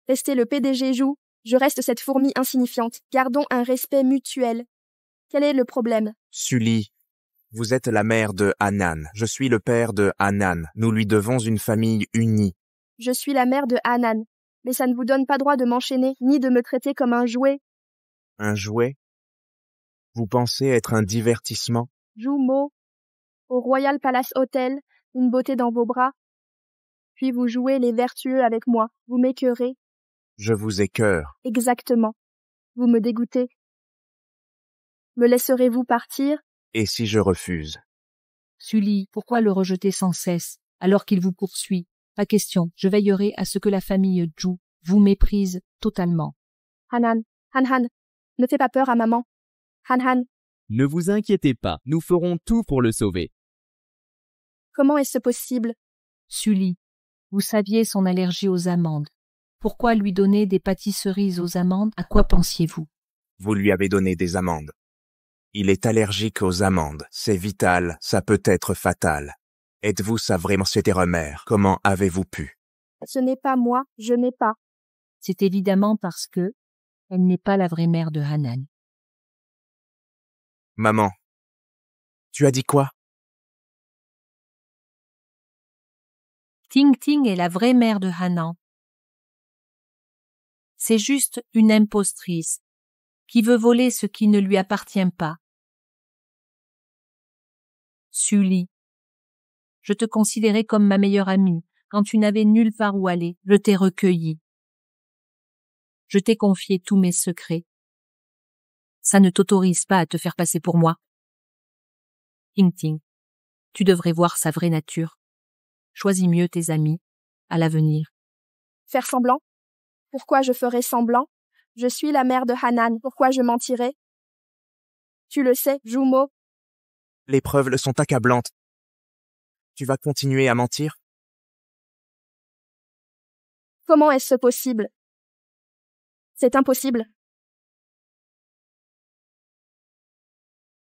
Restez le PDG Jou, je reste cette fourmi insignifiante. Gardons un respect mutuel. Quel est le problème? Sully, vous êtes la mère de Hanan. Je suis le père de Hanan. Nous lui devons une famille unie. Je suis la mère de Hanan. Mais ça ne vous donne pas droit de m'enchaîner, ni de me traiter comme un jouet. Un jouet? Vous pensez être un divertissement? Jumeau, au Royal Palace Hotel, une beauté dans vos bras. Puis vous jouez les vertueux avec moi. Vous m'écœurez. Je vous écœure. Exactement. Vous me dégoûtez. Me laisserez-vous partir? Et si je refuse? Sully, pourquoi le rejeter sans cesse, alors qu'il vous poursuit? Pas question, je veillerai à ce que la famille Jou vous méprise totalement. Han, ne fais pas peur à maman. Han, Ne vous inquiétez pas, nous ferons tout pour le sauver. comment est-ce possible? Sully, vous saviez son allergie aux amandes. Pourquoi lui donner des pâtisseries aux amandes? À quoi pensiez-vous? Vous lui avez donné des amandes. Il est allergique aux amandes. C'est vital, ça peut être fatal. Êtes-vous sa vraie mère? Comment avez-vous pu? Ce n'est pas moi, je n'ai pas. C'est évidemment parce que elle n'est pas la vraie mère de Hanan. Maman. Tu as dit quoi? Ting Ting est la vraie mère de Hanan. C'est juste une impostrice qui veut voler ce qui ne lui appartient pas. Sully, je te considérais comme ma meilleure amie. Quand tu n'avais nulle part où aller, je t'ai recueilli. Je t'ai confié tous mes secrets. Ça ne t'autorise pas à te faire passer pour moi. Ting Ting, tu devrais voir sa vraie nature. Choisis mieux tes amis à l'avenir. Faire semblant? Pourquoi je ferais semblant? Je suis la mère de Hanan, pourquoi je mentirais? Tu le sais, Jumeau. Les preuves le sont accablantes. Tu vas continuer à mentir? Comment est-ce possible? C'est impossible.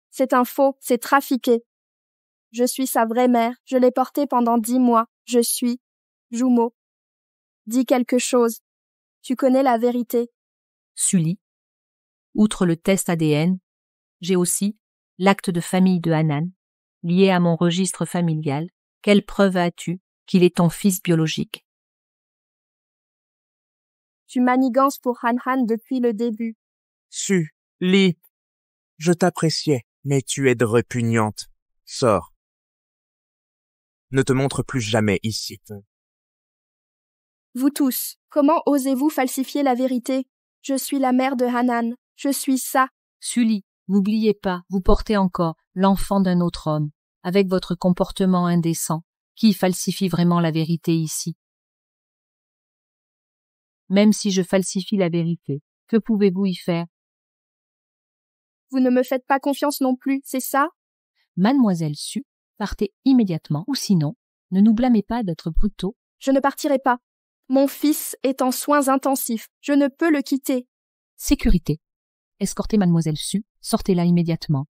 C'est un faux, c'est trafiqué. Je suis sa vraie mère, je l'ai portée pendant 10 mois, je suis Jumeau. Dis quelque chose. Tu connais la vérité. Sully, outre le test ADN, j'ai aussi l'acte de famille de Hanan, lié à mon registre familial. Quelle preuve as-tu qu'il est ton fils biologique? Tu manigances pour Han depuis le début. Sully, je t'appréciais, mais tu es répugnante. Sors. Ne te montre plus jamais ici. Vous tous, comment osez-vous falsifier la vérité? Je suis la mère de Hanan, je suis ça. Sully, n'oubliez pas, vous portez encore l'enfant d'un autre homme, avec votre comportement indécent. Qui falsifie vraiment la vérité ici? Même si je falsifie la vérité, que pouvez-vous y faire? Vous ne me faites pas confiance non plus, c'est ça? Mademoiselle Su, partez immédiatement, ou sinon, ne nous blâmez pas d'être brutaux. Je ne partirai pas. Mon fils est en soins intensifs, je ne peux le quitter. Sécurité. Escortez Mademoiselle Su, sortez-la immédiatement.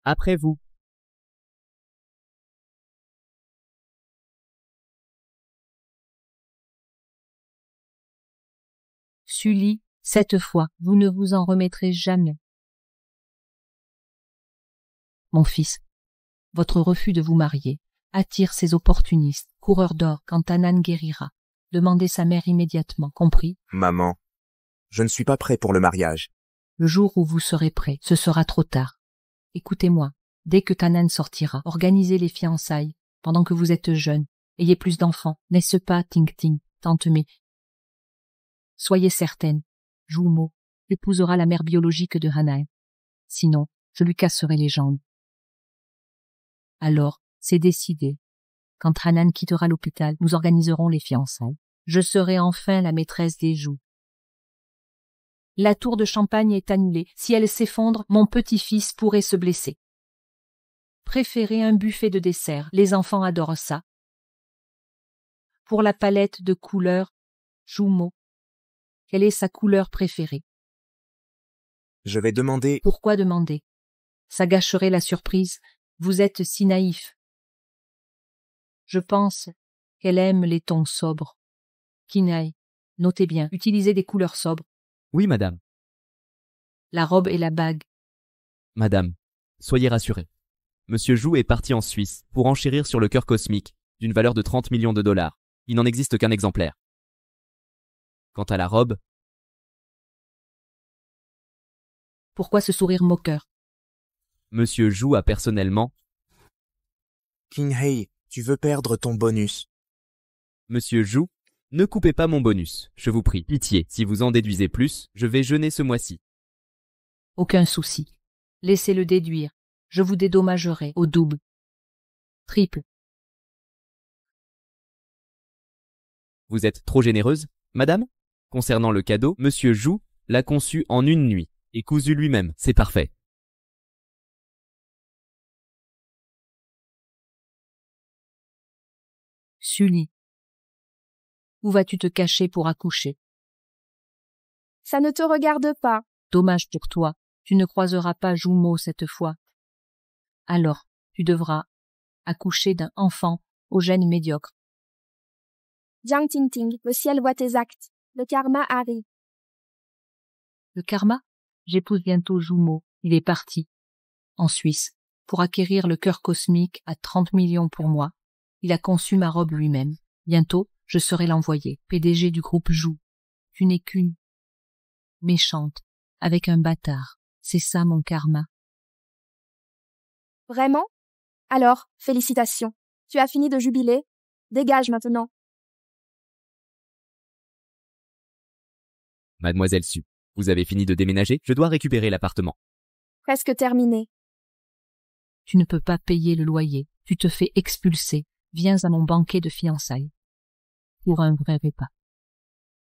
Après vous. Sully, cette fois, vous ne vous en remettrez jamais. Mon fils, votre refus de vous marier attire ces opportunistes, coureurs d'or quand Hanan guérira. Demandez sa mère immédiatement, compris? Maman, je ne suis pas prêt pour le mariage. Le jour où vous serez prêt, ce sera trop tard. Écoutez-moi, Dès que Tanan sortira, organisez les fiançailles, pendant que vous êtes jeune. Ayez plus d'enfants, n'est-ce pas, Ting Ting, tante Mei? Soyez certaine, Jumo épousera la mère biologique de Hanae. Sinon, je lui casserai les jambes. Alors, c'est décidé. Quand Hanan quittera l'hôpital, nous organiserons les fiançailles. Je serai enfin la maîtresse des joues. La tour de champagne est annulée. Si elle s'effondre, mon petit-fils pourrait se blesser. Préférez un buffet de dessert. Les enfants adorent ça. Pour la palette de couleurs, Jumo, quelle est sa couleur préférée? Je vais demander... Pourquoi demander? Ça gâcherait la surprise. Vous êtes si naïf. Je pense qu'elle aime les tons sobres. Kinae, notez bien, utilisez des couleurs sobres. Oui, madame. La robe et la bague. Madame, soyez rassurée. Monsieur Jou est parti en Suisse pour enchérir sur le cœur cosmique, d'une valeur de 30 millions de dollars. Il n'en existe qu'un exemplaire. Quant à la robe... Pourquoi ce sourire moqueur? Monsieur Jou a personnellement... Kinhei, tu veux perdre ton bonus. Monsieur Jou, ne coupez pas mon bonus, je vous prie. Pitié, si vous en déduisez plus, je vais jeûner ce mois-ci. Aucun souci. Laissez-le déduire. Je vous dédommagerai au double. Triple. Vous êtes trop généreuse, madame? Concernant le cadeau, monsieur Jou l'a conçu en une nuit et cousu lui-même. C'est parfait. Sully. Où vas-tu te cacher pour accoucher? Ça ne te regarde pas. Dommage pour toi. Tu ne croiseras pas Jumo cette fois. Alors, tu devras accoucher d'un enfant au gène médiocre. Jiang Tingting, le ciel voit tes actes. Le karma arrive. Le karma? J'épouse bientôt Jumo. Il est parti. En Suisse. Pour acquérir le cœur cosmique à 30 millions pour moi. Il a conçu ma robe lui-même. Bientôt, je serai l'envoyé, PDG du groupe Jou. Tu n'es qu'une méchante, avec un bâtard. C'est ça mon karma. Vraiment? Alors, félicitations. Tu as fini de jubiler. Dégage maintenant. Mademoiselle Su, vous avez fini de déménager? Je dois récupérer l'appartement. Presque terminé. Tu ne peux pas payer le loyer. Tu te fais expulser. Viens à mon banquet de fiançailles. Pour un vrai repas.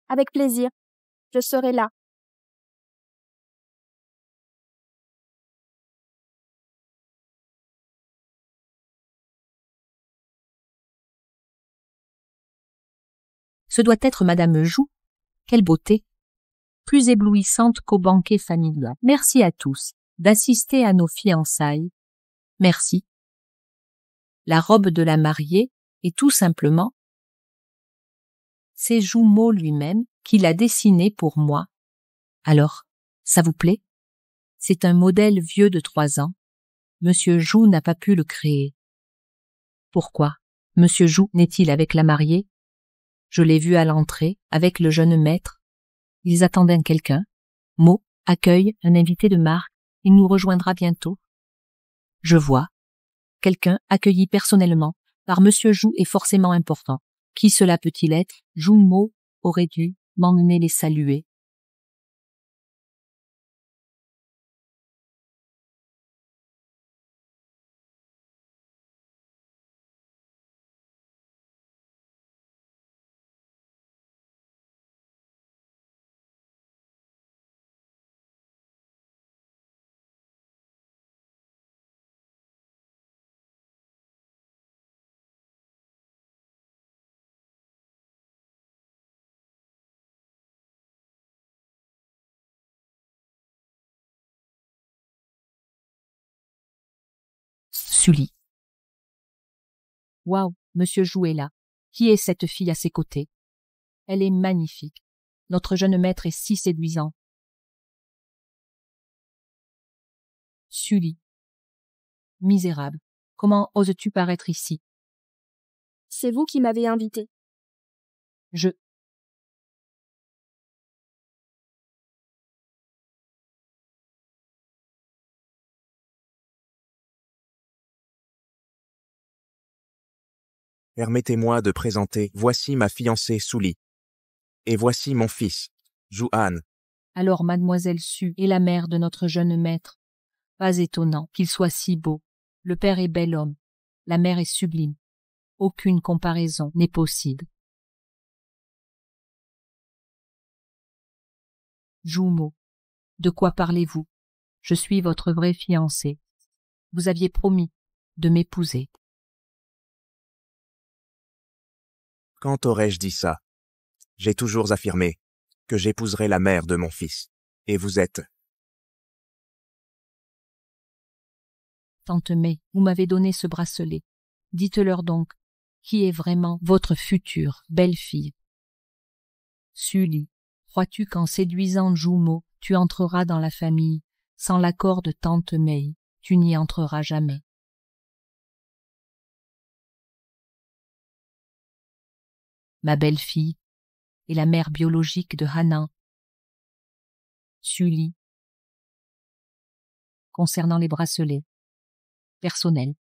Avec plaisir. Je serai là. Ce doit être Madame Jou. Quelle beauté! Plus éblouissante qu'au banquet familial. Merci à tous d'assister à nos fiançailles. Merci. La robe de la mariée est tout simplement c'est Jumo lui-même qui l'a dessinée pour moi. Alors, ça vous plaît? C'est un modèle vieux de 3 ans. Monsieur Jou n'a pas pu le créer. Pourquoi? Monsieur Jou n'est-il avec la mariée? Je l'ai vu à l'entrée, avec le jeune maître. Ils attendaient quelqu'un. Mo accueille un invité de marque. Il nous rejoindra bientôt. Je vois. Quelqu'un accueilli personnellement par Monsieur Jou est forcément important. Qui cela peut-il être? Jumo aurait dû m'emmener les saluer. Sully. Waouh, Monsieur Jou est là. Qui est cette fille à ses côtés? Elle est magnifique. Notre jeune maître est si séduisant. Sully. Misérable. Comment oses-tu paraître ici? C'est vous qui m'avez invité. Je Permettez-moi de présenter, voici ma fiancée Souli. Et voici mon fils, Juan. Alors mademoiselle Su est la mère de notre jeune maître. Pas étonnant qu'il soit si beau. Le père est bel homme, la mère est sublime. Aucune comparaison n'est possible. Jumeau, de quoi parlez-vous? Je suis votre vrai fiancé. Vous aviez promis de m'épouser. Quand aurais-je dit ça? J'ai toujours affirmé que j'épouserai la mère de mon fils. Et vous êtes... Tante May, vous m'avez donné ce bracelet. Dites-leur donc qui est vraiment votre future belle-fille. Sully, crois-tu qu'en séduisant Jumeau, tu entreras dans la famille? Sans l'accord de tante May, tu n'y entreras jamais. Ma belle-fille est la mère biologique de Hannah. Sully. Concernant les bracelets personnels.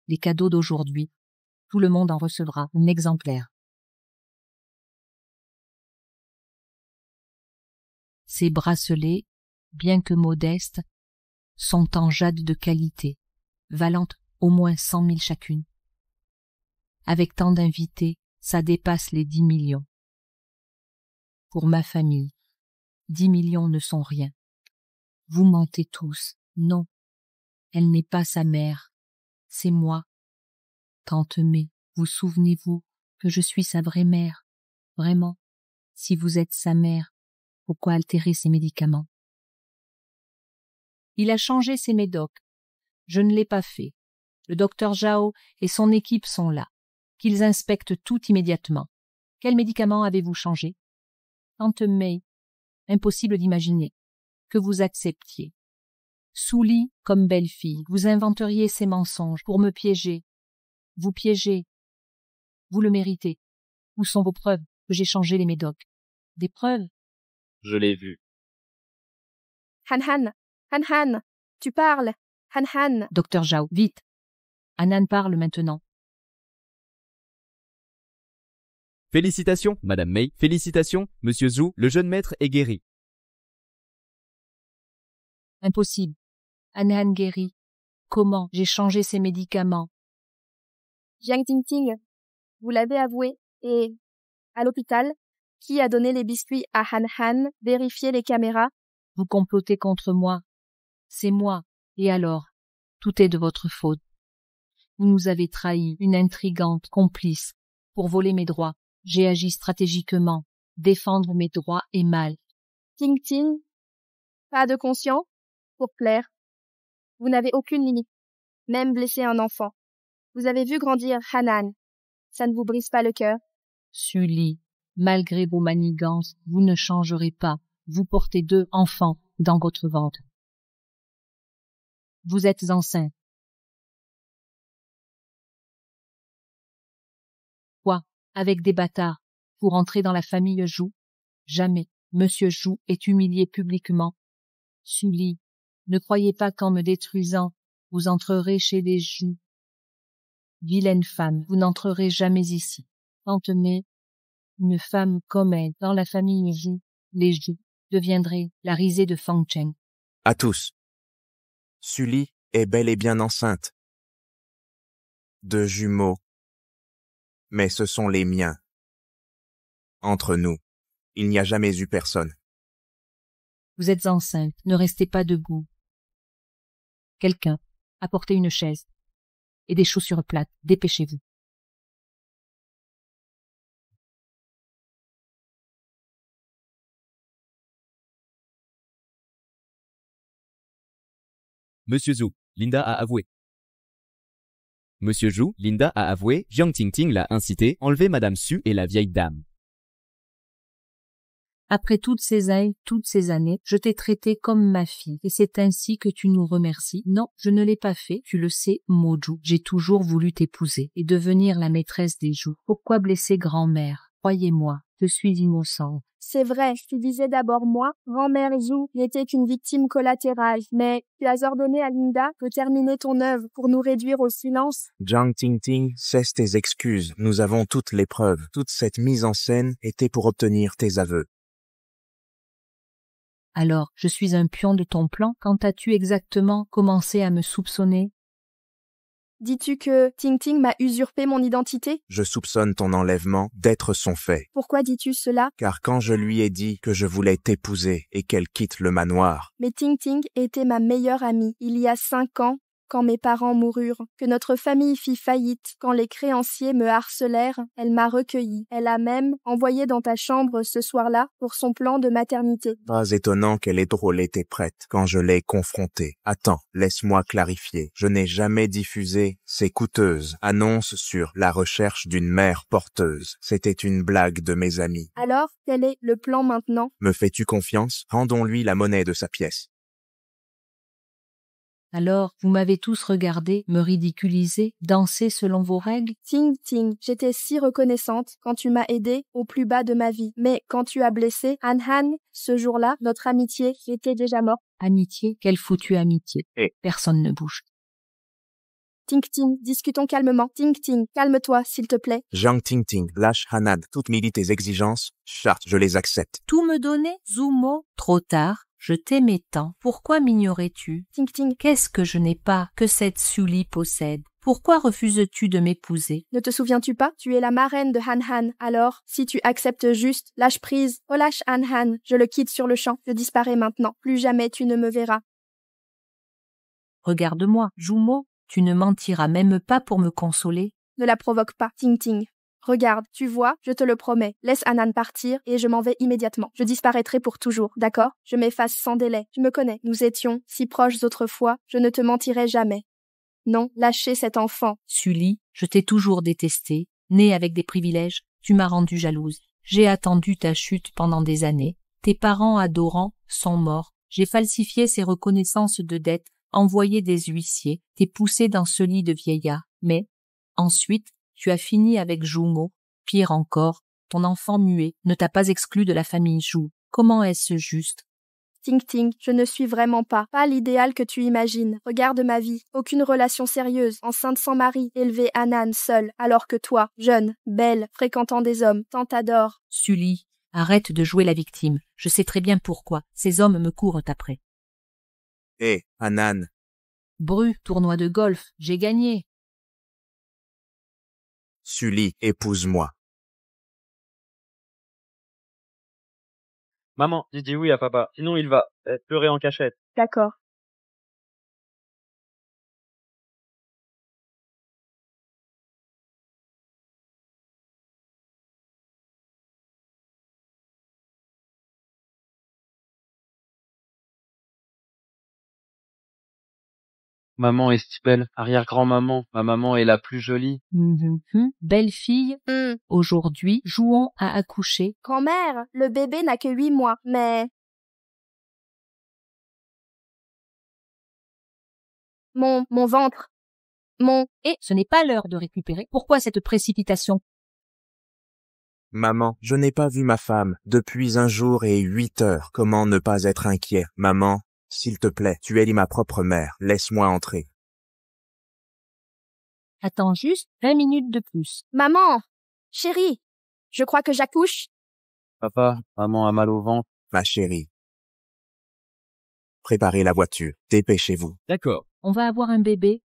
Les cadeaux d'aujourd'hui, tout le monde en recevra un exemplaire. Ces bracelets, bien que modestes, sont en jade de qualité, valant au moins 100 000 chacune. Avec tant d'invités, ça dépasse les 10 millions. Pour ma famille, 10 millions ne sont rien. Vous mentez tous. Non, elle n'est pas sa mère. C'est moi. Tante May, vous souvenez-vous que je suis sa vraie mère? Vraiment, si vous êtes sa mère, pourquoi altérer ses médicaments? Il a changé ses médocs. Je ne l'ai pas fait. Le docteur Zhao et son équipe sont là. Qu'ils inspectent tout immédiatement. Quels médicaments avez-vous changé? Tante May, impossible d'imaginer que vous acceptiez. Souli comme belle-fille, vous inventeriez ces mensonges pour me piéger. Vous piégez. Vous le méritez. Où sont vos preuves que j'ai changé les médocs? Des preuves? Je l'ai vu. Han, tu parles. Han. Docteur Zhao, vite. Hanan parle maintenant. Félicitations, Madame May. Félicitations, Monsieur Zhu, le jeune maître est guéri. Impossible. Han guéri. Comment j'ai changé ses médicaments? Jiang Tingting, vous l'avez avoué, et à l'hôpital, qui a donné les biscuits à Han? Vérifiez les caméras. Vous complotez contre moi. C'est moi. Et alors? Tout est de votre faute. Vous nous avez trahis, une intrigante complice. Pour voler mes droits, j'ai agi stratégiquement. Défendre mes droits est mal. Ting, pas de conscience? Pour plaire. Vous n'avez aucune limite, même blesser un enfant. Vous avez vu grandir Hanan. Ça ne vous brise pas le cœur? Sully, malgré vos manigances, vous ne changerez pas. Vous portez 2 enfants dans votre ventre. Vous êtes enceinte. Quoi? Avec des bâtards, pour entrer dans la famille Zhu? Jamais. Monsieur Zhu est humilié publiquement. Sully, ne croyez pas qu'en me détruisant, vous entrerez chez les Zhu. Vilaine femme, vous n'entrerez jamais ici. Tante May, une femme comme elle, dans la famille Zhu, les Zhu, deviendrait la risée de Fang Cheng. À tous. Sully est bel et bien enceinte. 2 jumeaux. Mais ce sont les miens. Entre nous, il n'y a jamais eu personne. Vous êtes enceinte, ne restez pas debout. Quelqu'un, apportez une chaise et des chaussures plates, dépêchez-vous. Monsieur Zhu, Linda a avoué. Monsieur Zhu, Linda a avoué, Jiang Tingting l'a incité, enlever Madame Su et la vieille dame. Après toutes ces années, je t'ai traité comme ma fille, et c'est ainsi que tu nous remercies. Non, je ne l'ai pas fait, tu le sais, Moju. J'ai toujours voulu t'épouser et devenir la maîtresse des Zhu. Pourquoi blesser grand-mère? Croyez-moi, Je suis innocent. C'est vrai, tu disais d'abord moi. Grand-mère Zhu n'était qu'une victime collatérale, mais tu as ordonné à Linda de terminer ton œuvre pour nous réduire au silence. Jiang Tingting, cesse tes excuses. Nous avons toutes les preuves. Toute cette mise en scène était pour obtenir tes aveux. Alors, je suis un pion de ton plan. Quand as-tu exactement commencé à me soupçonner? Dis-tu que Ting Ting m'a usurpé mon identité? Je soupçonne ton enlèvement d'être son fait. Pourquoi dis-tu cela? Car quand je lui ai dit que je voulais t'épouser et qu'elle quitte le manoir, Mais Ting Ting était ma meilleure amie. Il y a 5 ans, quand mes parents moururent, que notre famille fit faillite, quand les créanciers me harcelèrent, elle m'a recueillie. Elle a même envoyé dans ta chambre ce soir-là pour son plan de maternité. pas étonnant qu'elle ait drôle été prête quand je l'ai confrontée. Attends, laisse-moi clarifier. Je n'ai jamais diffusé ces coûteuses annonces sur la recherche d'une mère porteuse. C'était une blague de mes amis. Alors, quel est le plan maintenant? Me fais-tu confiance? Rendons-lui la monnaie de sa pièce. Alors, vous m'avez tous regardé, me ridiculiser, danser selon vos règles? Ting Ting, j'étais si reconnaissante quand tu m'as aidée au plus bas de ma vie. Mais quand tu as blessé Han Han, ce jour-là, notre amitié était déjà morte. Amitié? Quelle foutue amitié. Eh. Personne ne bouge. Ting Ting, discutons calmement. Ting Ting, calme-toi, s'il te plaît. Jiang Tingting, lâche Hanan. Toutes tes exigences, charte, je les accepte. Tout me donner, Zumo? Trop tard. Je t'aimais tant. Pourquoi m'ignorais-tu? Ting Ting, Qu'est-ce que je n'ai pas que cette Sully possède? Pourquoi refuses-tu de m'épouser? ne te souviens-tu pas? Tu es la marraine de Han Han. Alors, si tu acceptes juste, lâche prise. Relâche Han Han. Je le quitte sur le champ. Je disparais maintenant. Plus jamais tu ne me verras. Regarde-moi, Jumo, tu ne mentiras même pas pour me consoler. Ne la provoque pas, Ting Ting. Regarde, tu vois, je te le promets. Laisse Hanan partir et je m'en vais immédiatement. Je disparaîtrai pour toujours, d'accord? Je m'efface sans délai. Tu me connais. Nous étions si proches autrefois. Je ne te mentirai jamais. Non, lâchez cet enfant. Sully, je t'ai toujours détesté. Née avec des privilèges, tu m'as rendue jalouse. J'ai attendu ta chute pendant des années. Tes parents adorants sont morts. J'ai falsifié ces reconnaissances de dette, envoyé des huissiers, t'ai poussé dans ce lit de vieillard. Mais, ensuite, tu as fini avec Jumo. Pire encore, ton enfant muet ne t'a pas exclu de la famille Jou. Comment est-ce juste? Ting Ting, je ne suis vraiment pas l'idéal que tu imagines. Regarde ma vie. Aucune relation sérieuse, enceinte sans mari, élevée Hanan seule, alors que toi, jeune, belle, fréquentant des hommes, tant t'adore. Sully, arrête de jouer la victime. Je sais très bien pourquoi. Ces hommes me courent après. Hé, Hanan, Bru, tournoi de golf, j'ai gagné. Sully, épouse-moi. Maman, dis oui à papa, sinon il va pleurer en cachette. D'accord. Maman est si belle, arrière-grand-maman, ma maman est la plus jolie. Belle fille, aujourd'hui, Jouon a accouché. Grand-mère, le bébé n'a que 8 mois, mais... Mon ventre. Et ce n'est pas l'heure de récupérer. Pourquoi cette précipitation? Maman, je n'ai pas vu ma femme depuis 1 jour et 8 heures. Comment ne pas être inquiet? Maman, s'il te plaît, tu es ma propre mère. Laisse-moi entrer. Attends juste 20 minutes de plus. Maman! Chérie! Je crois que j'accouche. Papa, maman a mal au ventre. Ma chérie. Préparez la voiture. Dépêchez-vous. D'accord. On va avoir un bébé.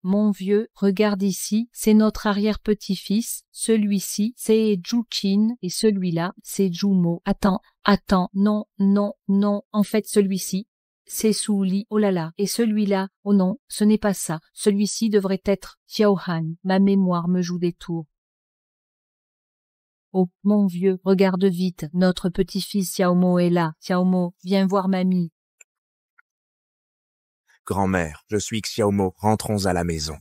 Mon vieux, regarde ici, c'est notre arrière-petit-fils. Celui-ci, c'est Juchin et celui-là, c'est Jumo. Attends, non. En fait, celui-ci, c'est Sully. Oh là là. Et celui-là, oh non, ce n'est pas ça. Celui-ci devrait être Xiaohan. Ma mémoire me joue des tours. Oh, mon vieux, regarde vite. Notre petit-fils Xiaomo est là. Xiaomo, viens voir mamie. Grand-mère, je suis Xiaomo. Rentrons à la maison.